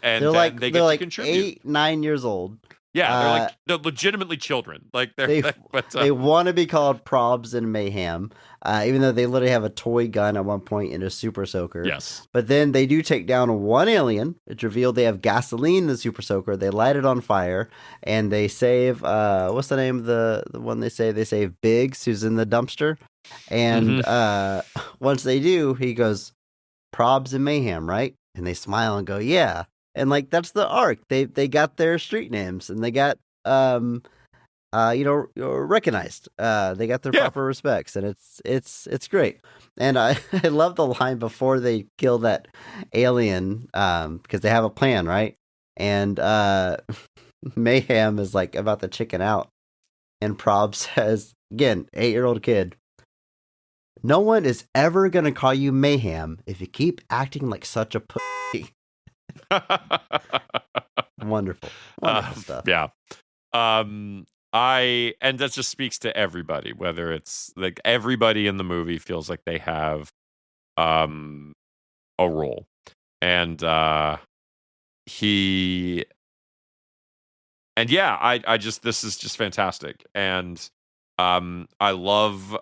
And they're then they get to contribute. 8-9 years old. Yeah, they're legitimately children. Like they want to be called Probs and Mayhem, even though they literally have a toy gun at one point in a Super Soaker. Yes, but then they do take down one alien. It's revealed they have gasoline in the Super Soaker. They light it on fire, and they save. What's the name of the one they save? They save Biggs, who's in the dumpster. And once they do, he goes, Probs and Mayhem, right? And they smile and go, yeah. And that's the arc. They got their street names, and they got recognized. They got their proper respects, and it's great. And I love the line before they kill that alien, because they have a plan, right? And Mayhem is about to chicken out, and Prob says, again, 8-year-old kid, no one is ever gonna call you Mayhem if you keep acting like such a pussy. Wonderful stuff. Yeah. And that just speaks to everybody, whether it's everybody in the movie feels like they have a role. And I just, this is just fantastic. And I love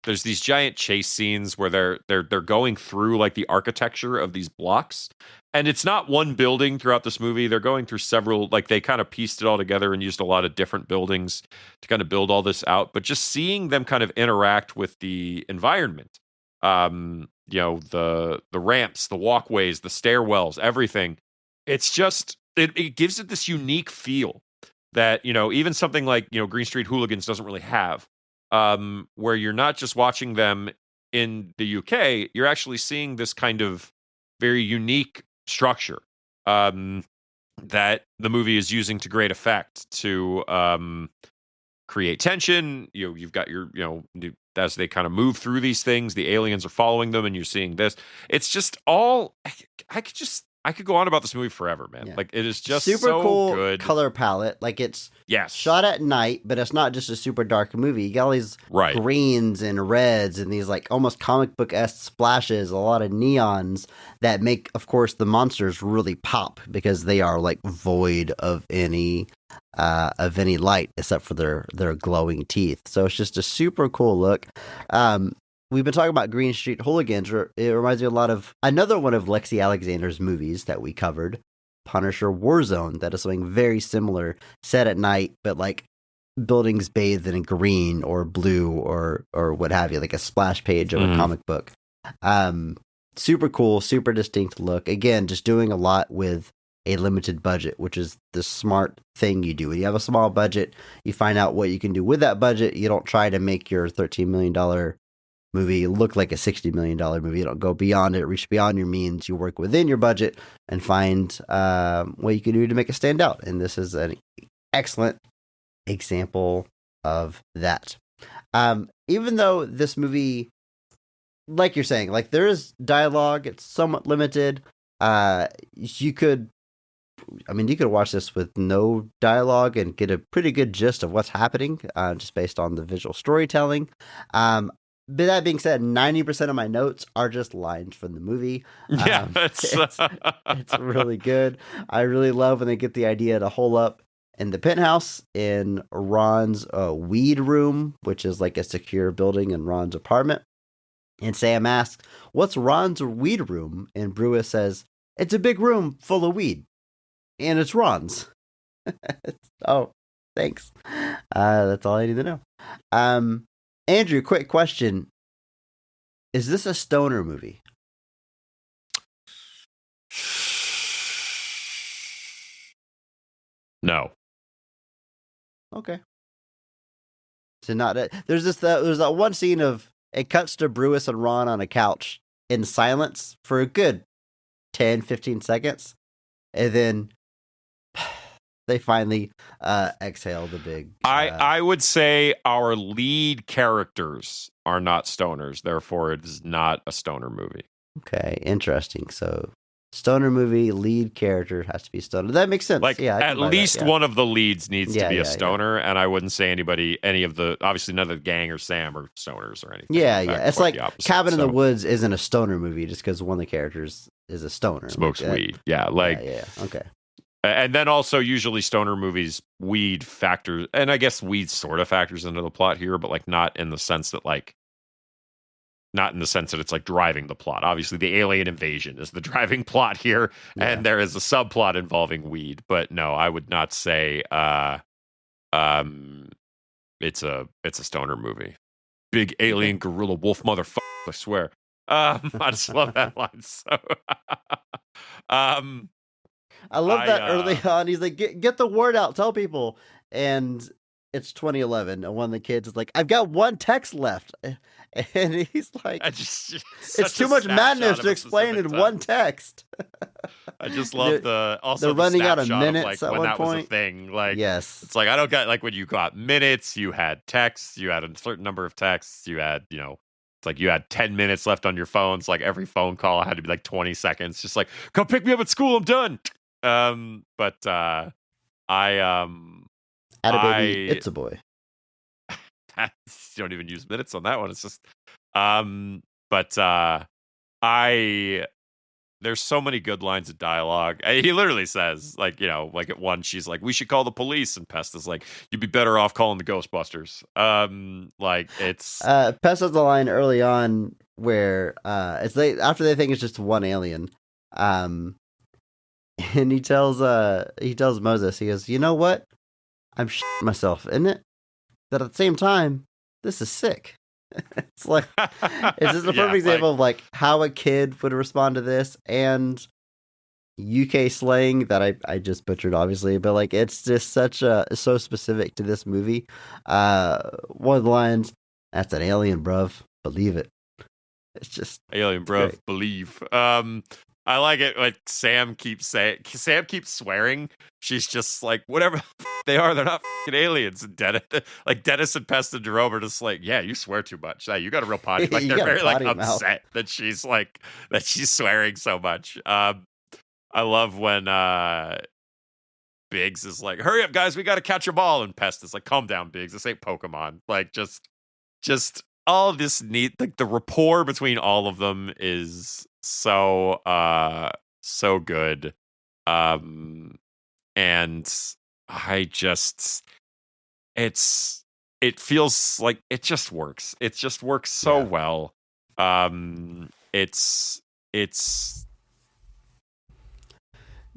there's these giant chase scenes where they're going through the architecture of these blocks, and it's not one building throughout this movie. They're going through several, they kind of pieced it all together and used a lot of different buildings to kind of build all this out. But just seeing them kind of interact with the environment, the ramps, the walkways, the stairwells, everything. It's just it gives it this unique feel that even something like Green Street Hooligans doesn't really have. Where you're not just watching them in the UK, you're actually seeing this kind of very unique structure that the movie is using to great effect to create tension. You've got as they kind of move through these things, the aliens are following them, and you're seeing this. It's just all I could go on about this movie forever, man. Yeah. It is just super so cool good. Color palette. It's shot at night, but it's not just a super dark movie. You got all these greens and reds and these almost comic book-esque splashes, a lot of neons that make, of course, the monsters really pop because they are void of any light except for their glowing teeth. So it's just a super cool look. We've been talking about Green Street Hooligans. It reminds me a lot of another one of Lexi Alexander's movies that we covered, Punisher Warzone. That is something very similar, set at night, but buildings bathed in green or blue or what have you, a splash page of a comic book. Super cool, super distinct look. Again, just doing a lot with a limited budget, which is the smart thing you do. When you have a small budget, you find out what you can do with that budget. You don't try to make your $13 million movie look like a $60 million movie. You don't go beyond it, reach beyond your means. You work within your budget and find what you can do to make it stand out. And this is an excellent example of that. Even though this movie, like you're saying, like there is dialogue, it's somewhat limited. You could watch this with no dialogue and get a pretty good gist of what's happening, just based on the visual storytelling. But that being said, 90% of my notes are just lines from the movie. Yeah, It's really good. I really love when they get the idea to hole up in the penthouse in Ron's weed room, which is like a secure building in Ron's apartment. And Sam asks, "What's Ron's weed room?" And Brewis says, "It's a big room full of weed." And it's Ron's. Oh, thanks. That's all I need to know. Andrew, quick question. Is this a stoner movie? No. Okay. So not it. There's that one scene of it cuts to Brewis and Ron on a couch in silence for a good 10, 15 seconds. And then they finally exhale the big... I would say our lead characters are not stoners. Therefore, it is not a stoner movie. Okay, interesting. So, stoner movie, lead character has to be stoner. That makes sense. Like, yeah, at least one of the leads needs to be a yeah. stoner, and I wouldn't say any of the... Obviously, none of the gang or Sam are stoners or anything. Yeah, In fact, yeah. It's quite like the opposite. Cabin in the Woods isn't a stoner movie just because one of the characters is a stoner. Smokes like weed. Yeah, like... Yeah, okay. And then also, usually stoner movies, weed factors, and I guess weed sort of factors into the plot here, but like not in the sense that it's like driving the plot. Obviously, the alien invasion is the driving plot here, and there is a subplot involving weed. But no, I would not say it's a stoner movie. Big alien gorilla wolf motherfucker, I swear. I just love that line. So, I love that early on. He's like, get the word out, tell people. And it's 2011, and one of the kids is like, I've got one text left. And he's like, it's too much madness to explain in one text. I just love they're running out of minutes like at when one that point. was a thing. Like, yes. It's like, I don't get, like, when you got minutes, you had texts, you had a certain number of texts, you had, it's like you had 10 minutes left on your phone. It's like every phone call had to be like 20 seconds. Just like, come pick me up at school, I'm done. But it's a boy. You don't even use minutes on that one. It's just there's so many good lines of dialogue. He literally says, like, like at one, she's like, we should call the police, and Pest is like, you'd be better off calling the Ghostbusters. Like, it's Pest has a line early on where it's after they think it's just one alien, and he tells Moses, he goes, you know what, I'm myself, isn't it? But at the same time, this is sick. It's like, it's just a perfect example of like how a kid would respond to this, and UK slang that I just butchered, obviously, but like it's just so specific to this movie. One of the lines, that's an alien, bruv, believe it. It's just alien, bruv, great. Believe. I like it. Like Sam keeps swearing. She's just like, whatever they are, they're not fucking aliens. And Dennis and Pest and Jerome are just like, yeah, you swear too much. Yeah, you got a real potty. Like they're very like upset that she's swearing so much. I love when Biggs is like, hurry up, guys, we got to catch a ball. And Pest is like, calm down, Biggs. This ain't Pokemon. Like just all of this neat, like the rapport between all of them is so good. And I just, it feels like it just works. It just works so well. It's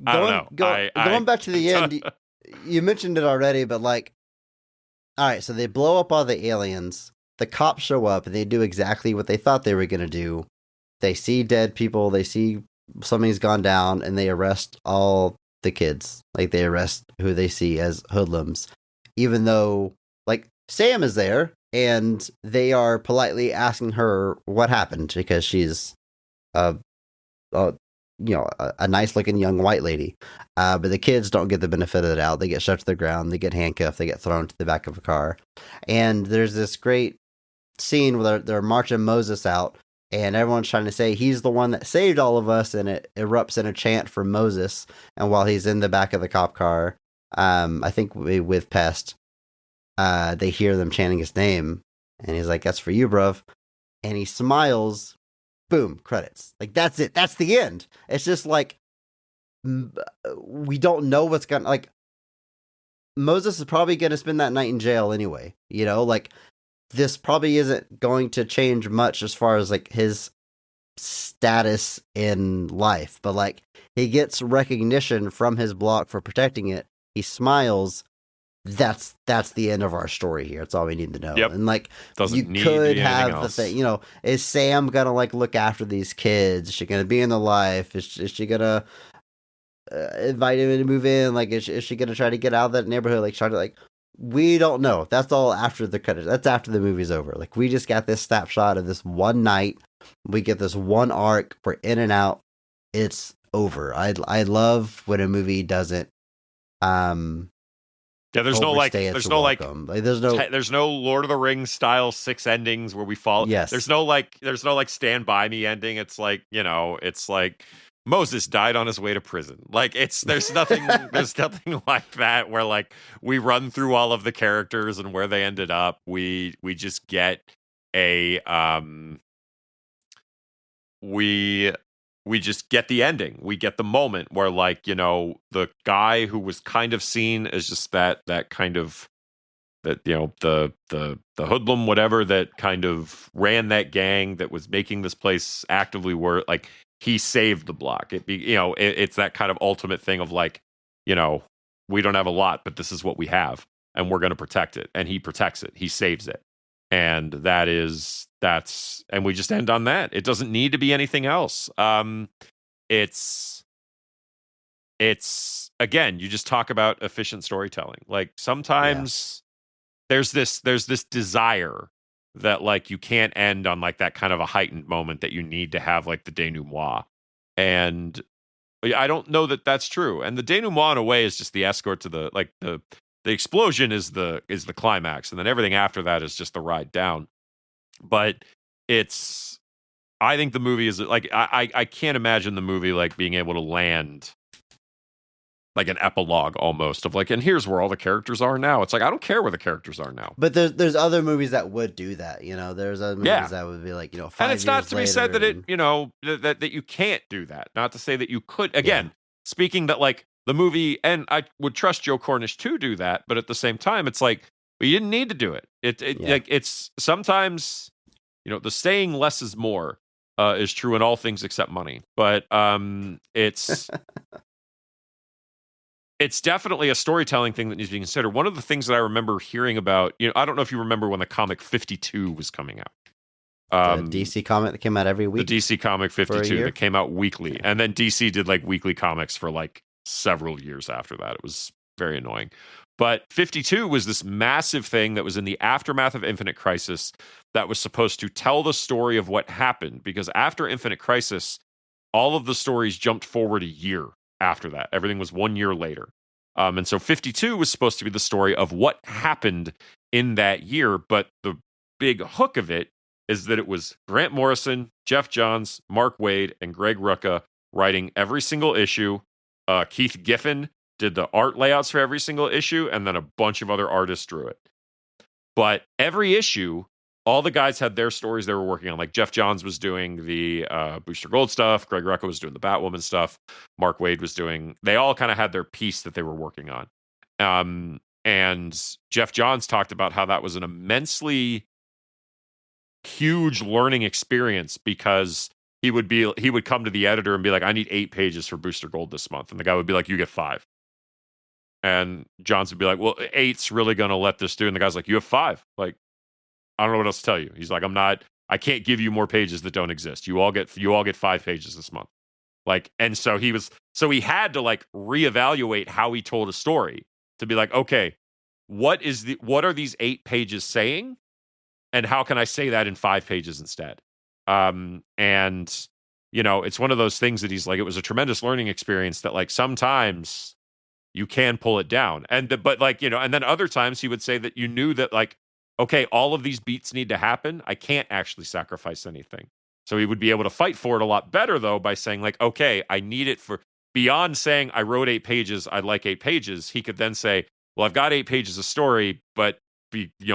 I don't know. Going back to the end, you mentioned it already, but like, all right, so they blow up all the aliens. The cops show up and they do exactly what they thought they were going to do. They see dead people. They see something's gone down, and they arrest all the kids. Like, they arrest who they see as hoodlums, even though, like, Sam is there, and they are politely asking her what happened because she's a nice-looking young white lady. But the kids don't get the benefit of the doubt. They get shoved to the ground. They get handcuffed. They get thrown to the back of a car. And there's this great scene where they're marching Moses out, and everyone's trying to say he's the one that saved all of us, and it erupts in a chant for Moses. And while he's in the back of the cop car, I think with Pest, they hear them chanting his name, and he's like, "That's for you, bruv." And he smiles. Boom, credits. Like, that's it. That's the end. It's just like, we don't know what's gonna, like, Moses is probably gonna spend that night in jail anyway. You know, like, this probably isn't going to change much as far as like his status in life, but like, he gets recognition from his block for protecting it. He smiles. That's the end of our story here. It's all we need to know. Yep. And like, Doesn't you need could to be have anything the else. thing, you know, is Sam gonna like look after these kids? Is she gonna be in the life? Is she gonna invite him to move in? Like, is she gonna try to get out of that neighborhood? Like, try to, like, we don't know. That's all after the credits. That's after the movie's over. Like, we just got this snapshot of this one night. We get this one arc. We're in and out. It's over. I love when a movie doesn't Yeah, there's no like, overstay its there's no like, welcome. Like, there's no Lord of the Rings style 6 endings where we follow. Yes. There's no like Stand By Me ending. It's like, you know, it's like Moses died on his way to prison. Like, there's nothing like that where like we run through all of the characters and where they ended up. We just get a we just get the ending. We get the moment where, like, you know, the guy who was kind of seen as just that kind of, that, you know, the hoodlum, whatever, that kind of ran that gang that was making this place actively work, like, he saved the block. It's that kind of ultimate thing of like, you know, we don't have a lot, but this is what we have, and we're going to protect it. And he protects it. He saves it. And and we just end on that. It doesn't need to be anything else. It's again, you just talk about efficient storytelling. Like, sometimes there's this desire that, like, you can't end on like that kind of a heightened moment, that you need to have like the denouement. And I don't know that that's true. And the denouement, in a way, is just the escort to the, like, the explosion is the climax, and then everything after that is just the ride down. But I think the movie is like, I can't imagine the movie like being able to land like an epilogue almost of like, and here's where all the characters are now. It's like, I don't care where the characters are now. But there's other movies that would do that. You know, there's other movies that would be like, you know, 5 and it's not years to be said that later it, you know, that you can't do that. Not to say that you could. Again, speaking that like the movie, and I would trust Joe Cornish to do that, but at the same time, it's like, well, you didn't need to do it. Like, it's sometimes, you know, the saying less is more is true in all things except money. But it's it's definitely a storytelling thing that needs to be considered. One of the things that I remember hearing about, you know, I don't know if you remember when the comic 52 was coming out. The DC comic that came out every week. The DC comic 52 that came out weekly. And then DC did like weekly comics for like several years after that. It was very annoying. But 52 was this massive thing that was in the aftermath of Infinite Crisis that was supposed to tell the story of what happened. Because after Infinite Crisis, all of the stories jumped forward a year after that. Everything was 1 year later. And so 52 was supposed to be the story of what happened in that year. But the big hook of it is that it was Grant Morrison, Jeff Johns, Mark Waid, and Greg Rucka writing every single issue. Keith Giffen did the art layouts for every single issue, and then a bunch of other artists drew it. But every issue, all the guys had their stories they were working on. Like, Jeff Johns was doing the Booster Gold stuff. Greg Rucka was doing the Batwoman stuff. Mark Waid was doing... They all kind of had their piece that they were working on. And Jeff Johns talked about how that was an immensely huge learning experience, because he would come to the editor and be like, I need 8 pages for Booster Gold this month. And the guy would be like, you get 5. And Johns would be like, well, 8's really going to let this do. And the guy's like, you have 5. Like, I don't know what else to tell you. He's like, I can't give you more pages that don't exist. You all get 5 pages this month. Like, and so he had to like reevaluate how he told a story to be like, okay, what are these 8 pages saying? And how can I say that in 5 pages instead? And, you know, it's one of those things that he's like, it was a tremendous learning experience that, like, sometimes you can pull it down. But like, you know, and then other times he would say that you knew that, like, okay, all of these beats need to happen. I can't actually sacrifice anything. So he would be able to fight for it a lot better, though, by saying, like, okay, I need it for beyond saying I wrote 8 pages, I'd like 8 pages. He could then say, well, I've got 8 pages of story, but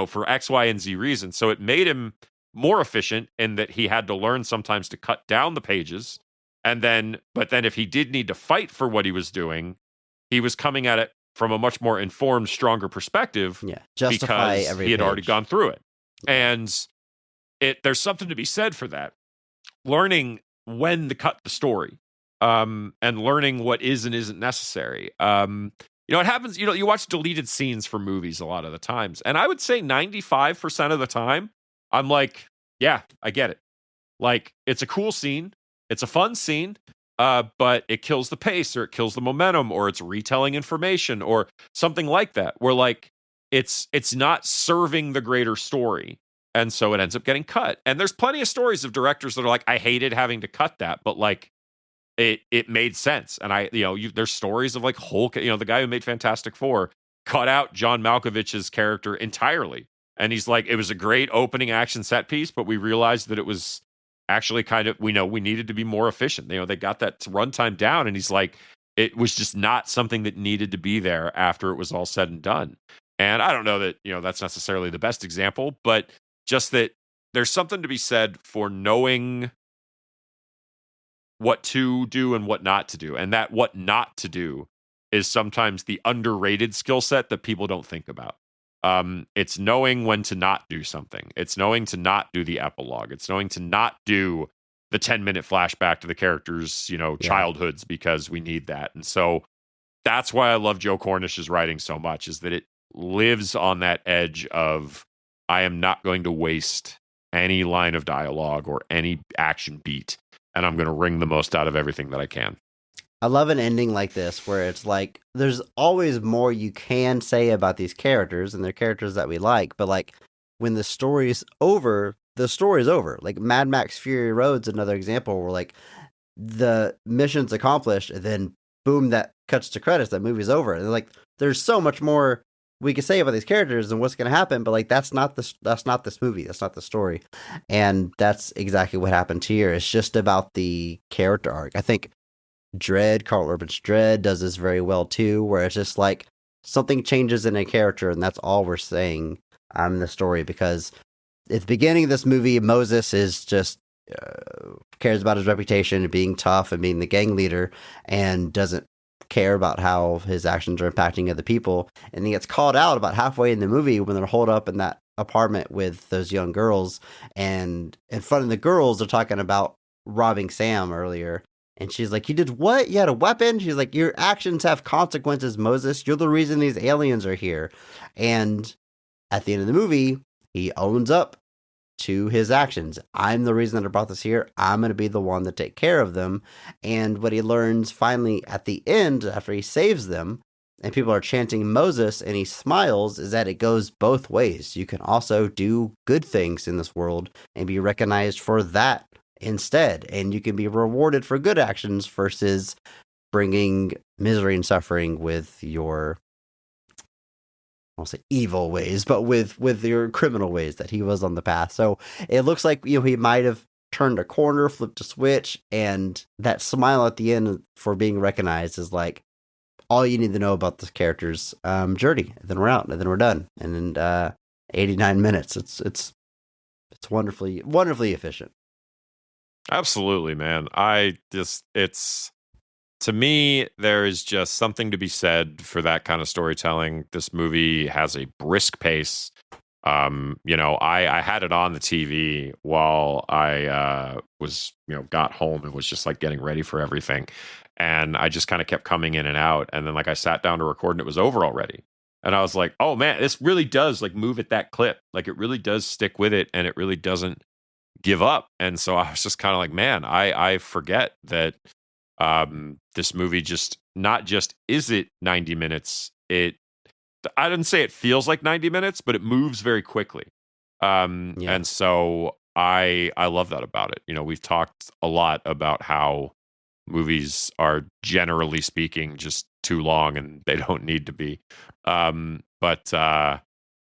for X, Y, and Z reasons. So it made him more efficient in that he had to learn sometimes to cut down the pages. But then if he did need to fight for what he was doing, he was coming at it from a much more informed, stronger perspective. Yeah, justify because every he had page. already gone through it. And there's something to be said for that. Learning when to cut the story, and learning what is and isn't necessary. It happens, you watch deleted scenes from movies a lot of the times. And I would say 95% of the time, I'm like, yeah, I get it. Like, it's a cool scene. It's a fun scene. But it kills the pace, or it kills the momentum, or it's retelling information, or something like that, where like it's not serving the greater story, and so it ends up getting cut. And there's plenty of stories of directors that are like, I hated having to cut that, but like it made sense. And there's stories of like Hulk, the guy who made Fantastic Four cut out John Malkovich's character entirely, and he's like, it was a great opening action set piece, but we realized that it was actually kind of, we needed to be more efficient. They got that runtime down, and he's like, it was just not something that needed to be there after it was all said and done. And I don't know that, that's necessarily the best example, but just that there's something to be said for knowing what to do and what not to do. And that what not to do is sometimes the underrated skill set that people don't think about. It's knowing when to not do something. It's knowing to not do the epilogue. It's knowing to not do the 10-minute flashback to the characters', childhoods, because we need that. And so that's why I love Joe Cornish's writing so much, is that it lives on that edge of, I am not going to waste any line of dialogue or any action beat, and I'm going to wring the most out of everything that I can. I love an ending like this, where it's like, there's always more you can say about these characters, and they're characters that we like, but like, when the story's over, the story's over. Like Mad Max Fury Road's another example where like the mission's accomplished, and then boom, that cuts to credits, that movie's over. And like, there's so much more we could say about these characters and what's going to happen, but like, that's not this movie, that's not the story. And that's exactly what happened here. It's just about the character arc. I think Carl Urban's Dredd does this very well too, where it's just like something changes in a character, and that's all we're saying in the story. Because at the beginning of this movie, Moses is just cares about his reputation and being tough and being the gang leader, and doesn't care about how his actions are impacting other people. And he gets called out about halfway in the movie when they're holed up in that apartment with those young girls, and in front of the girls, they're talking about robbing Sam earlier. And she's like, you did what? You had a weapon? She's like, your actions have consequences, Moses. You're the reason these aliens are here. And at the end of the movie, he owns up to his actions. I'm the reason that I brought this here. I'm going to be the one to take care of them. And what he learns finally at the end, after he saves them, and people are chanting Moses, and he smiles, is that it goes both ways. You can also do good things in this world and be recognized for that instead, and you can be rewarded for good actions versus bringing misery and suffering with your, I won't say evil ways, but with your criminal ways that he was on the path. So it looks like, he might have turned a corner, flipped a switch, and that smile at the end for being recognized is like all you need to know about this character's journey. And then we're out, and then we're done. And in 89 minutes, it's wonderfully efficient. Absolutely, man. To me, there is just something to be said for that kind of storytelling. This movie has a brisk pace. I had it on the TV while I was, got home and was just like getting ready for everything. And I just kind of kept coming in and out. And then like I sat down to record and it was over already. And I was like, oh man, this really does like move at that clip. Like it really does stick with it, and it really doesn't give up. And so I was just kind of like, man, I forget that this movie not just is it 90 minutes, I didn't say it feels like 90 minutes, but it moves very quickly. And so I love that about it. We've talked a lot about how movies are, generally speaking, just too long, and they don't need to be. But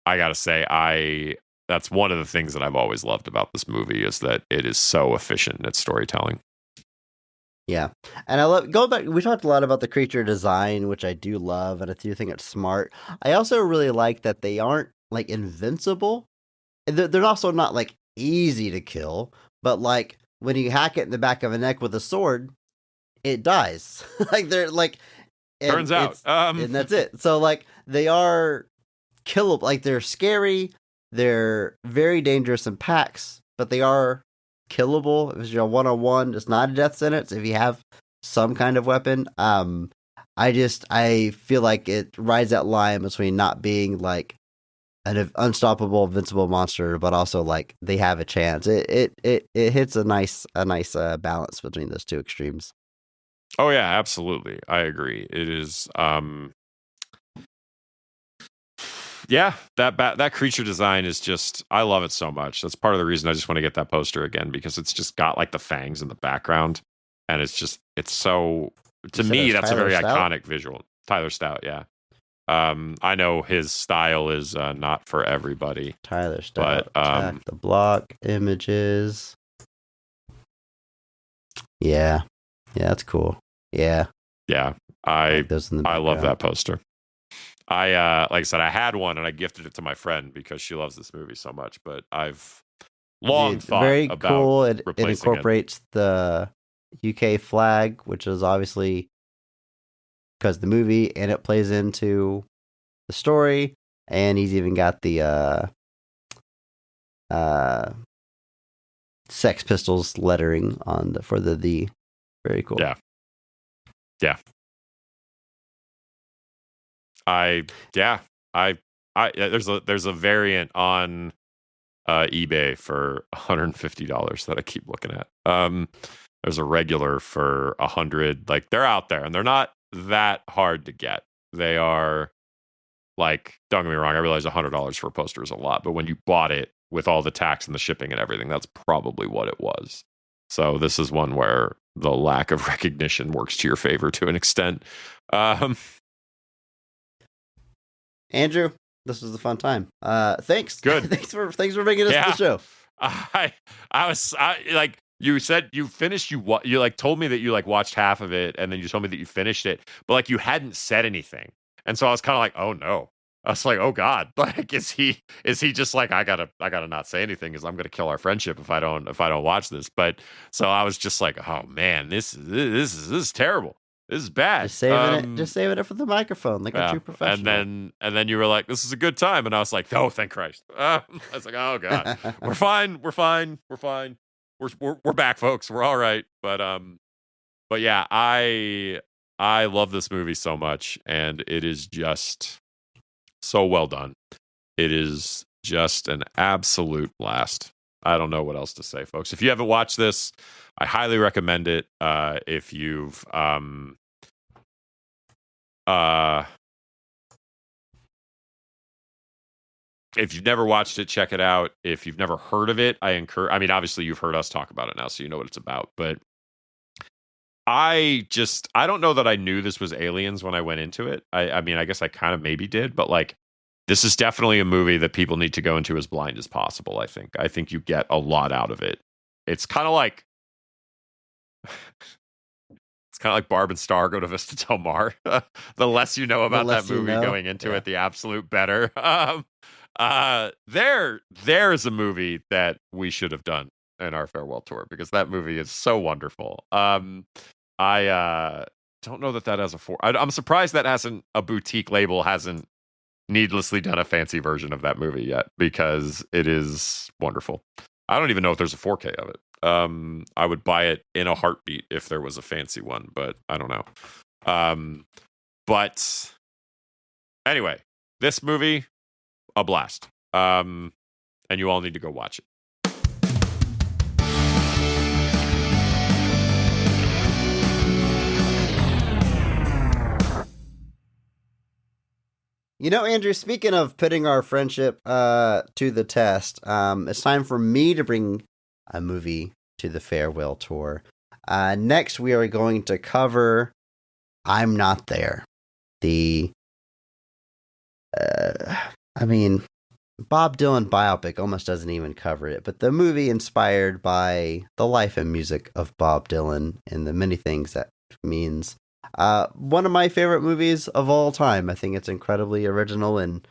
I gotta say, that's one of the things that I've always loved about this movie is that it is so efficient in its storytelling. Yeah. And I love going back. We talked a lot about the creature design, which I do love, and I do think it's smart. I also really like that they aren't like invincible. They're also not like easy to kill, but like when you hack it in the back of a neck with a sword, it dies. Like they're like, Turns out, and that's it. So like they are killable. Like they're scary. They're very dangerous in packs, but they are killable. If you're a 1-on-1, it's not a death sentence if you have some kind of weapon. I feel like it rides that line between not being like an unstoppable, invincible monster, but also like they have a chance. It hits a nice balance between those two extremes. Oh yeah, absolutely. I agree. It is yeah, that creature design is just, I love it so much. That's part of the reason I just want to get that poster again, because it's just got like the fangs in the background, and it's so, to me, that's Tyler a very Stout? iconic visual. Tyler Stout, yeah. I know his style is not for everybody. Tyler Stout, but Attack the Block, images. Yeah, that's cool. Yeah, I those in the love background. that poster. Like I said, I had one and I gifted it to my friend because she loves this movie so much. But I've long thought very about cool. It replacing incorporates the UK flag, which is obviously because the movie, and it plays into the story. And he's even got the Sex Pistols lettering on for the very cool. Yeah. There's a variant on eBay for $150 that I keep looking at. There's a regular for $100. Like, they're out there and they're not that hard to get. They are, like, don't get me wrong, I realize $100 for a poster is a lot, but when you bought it with all the tax and the shipping and everything, that's probably what it was. So this is one where the lack of recognition works to your favor to an extent. Andrew, this was a fun time. Thanks. Good. thanks for bringing us to the show. I like, you said you finished, you like told me that you like watched half of it, and then you told me that you finished it, but like you hadn't said anything. And so I was kind of like, oh no. I was like, oh God, like, is he just like, I gotta not say anything because I'm gonna kill our friendship if I don't watch this. But so I was just like, oh man, this is terrible. This is bad. Just saving it for the microphone, like a true professional. And then you were like, this is a good time, and I was like, oh, thank Christ. I was like, oh God, we're fine. We're back, folks. We're all right. But yeah, I love this movie so much, and it is just so well done. It is just an absolute blast. I don't know what else to say, folks. If you haven't watched this, I highly recommend it. If you've never watched it, check it out. If you've never heard of it, I mean, obviously you've heard us talk about it now, so you know what it's about. But I don't know that I knew this was aliens when I went into it. I mean, I guess I kind of maybe did, but like, this is definitely a movie that people need to go into as blind as possible. I think you get a lot out of it. It's kind of like Barb and Star go to Vista Del Mar. The less you know about that movie going into it, the absolute better. There's a movie that we should have done in our farewell tour, because that movie is so wonderful. I don't know that has a I'm surprised that a boutique label hasn't needlessly done a fancy version of that movie yet, because it is wonderful. I don't even know if there's a 4K of it. I would buy it in a heartbeat if there was a fancy one, but I don't know. But anyway, this movie, a blast. And you all need to go watch it. You know, Andrew, speaking of putting our friendship to the test, it's time for me to bring a movie to the farewell tour. Next, we are going to cover I'm Not There. I mean, Bob Dylan biopic almost doesn't even cover it, but the movie inspired by the life and music of Bob Dylan and the many things that means. One of my favorite movies of all time. I think it's incredibly original and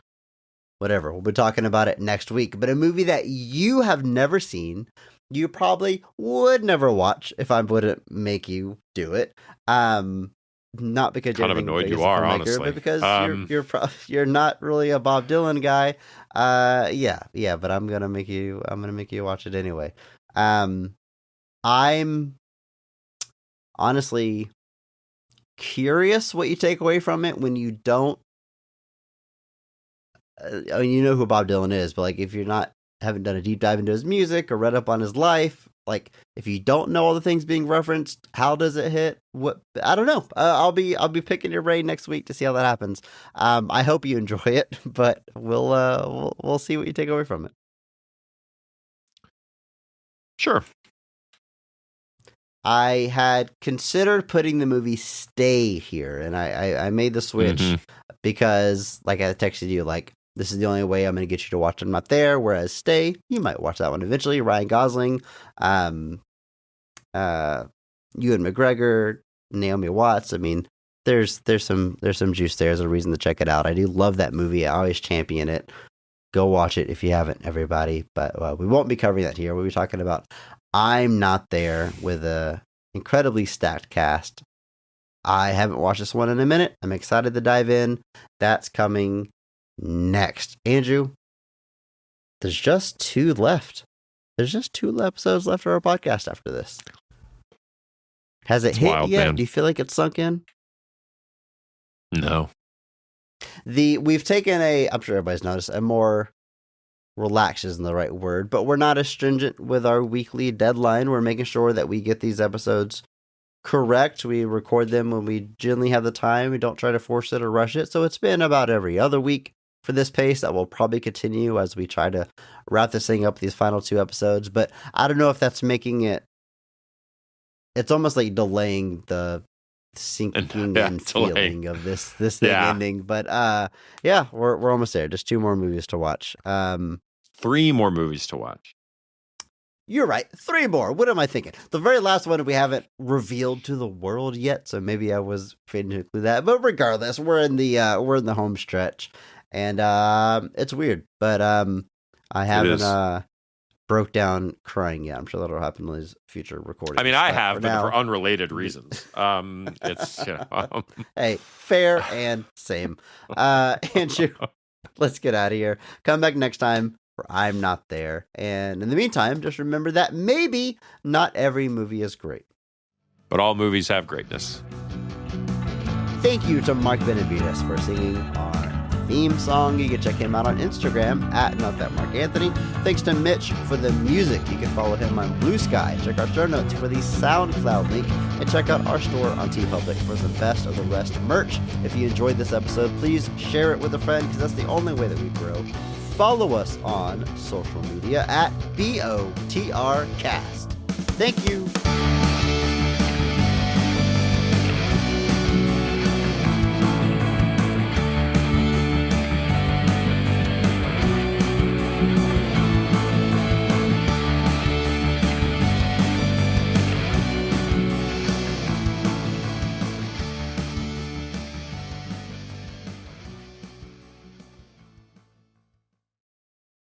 whatever. We'll be talking about it next week. But a movie that you have never seen, you probably would never watch if I wouldn't make you do it. Not because Kind of you're annoyed being you are, filmmaker, honestly. but because you're not really a Bob Dylan guy. Yeah, but I'm gonna make you watch it anyway. I'm honestly curious what you take away from it when you don't. I mean, you know who Bob Dylan is, but like if you're haven't done a deep dive into his music or read up on his life, like if you don't know all the things being referenced, how does it hit? What, I don't know. I'll be picking your brain next week to see how that happens. I hope you enjoy it, but we'll see what you take away from it. Sure. I had considered putting the movie Stay here, and I made the switch because, like I texted you, like, this is the only way I'm going to get you to watch it. I'm not there. Whereas Stay, you might watch that one eventually. Ryan Gosling, Ewan McGregor, Naomi Watts. I mean, there's some juice there. There's a reason to check it out. I do love that movie. I always champion it. Go watch it if you haven't, everybody. But we won't be covering that here. We'll be talking about I'm Not There with a incredibly stacked cast. I haven't watched this one in a minute. I'm excited to dive in. That's coming next. Andrew, there's just 2 left. There's just 2 episodes left of our podcast after this. Has it hit wild, yet? man. Do you feel like it's sunk in? No. We've taken I'm sure everybody's noticed, a more relaxed isn't the right word, but we're not as stringent with our weekly deadline. We're making sure that we get these episodes correct. We record them when we generally have the time. We don't try to force it or rush it. So it's been about every other week for this pace. That will probably continue as we try to wrap this thing up, these final 2 episodes. But I don't know if that's making it's almost like delaying the sinking and feeling of this thing ending. But yeah, we're almost there. Just 2 more movies to watch. 3 more movies to watch. You're right. 3 more. What am I thinking? The very last one we haven't revealed to the world yet, so maybe I was afraid to include that. But regardless, we're in the home stretch, and it's weird. But I haven't broke down crying yet. I'm sure that'll happen in these future recordings. I mean, I have, but now, for unrelated reasons. It's hey, fair and same. Andrew, let's get out of here. Come back next time. I'm Not There. And in the meantime, just remember that maybe not every movie is great. But all movies have greatness. Thank you to Mark Benavides for singing our theme song. You can check him out on Instagram at NotThatMarkAnthony. Thanks to Mitch for the music. You can follow him on Blue Sky. Check our show notes for the SoundCloud link. And check out our store on TeePublic for some Best of the Rest merch. If you enjoyed this episode, please share it with a friend because that's the only way that we grow. Follow us on social media at BOTRcast. Thank you.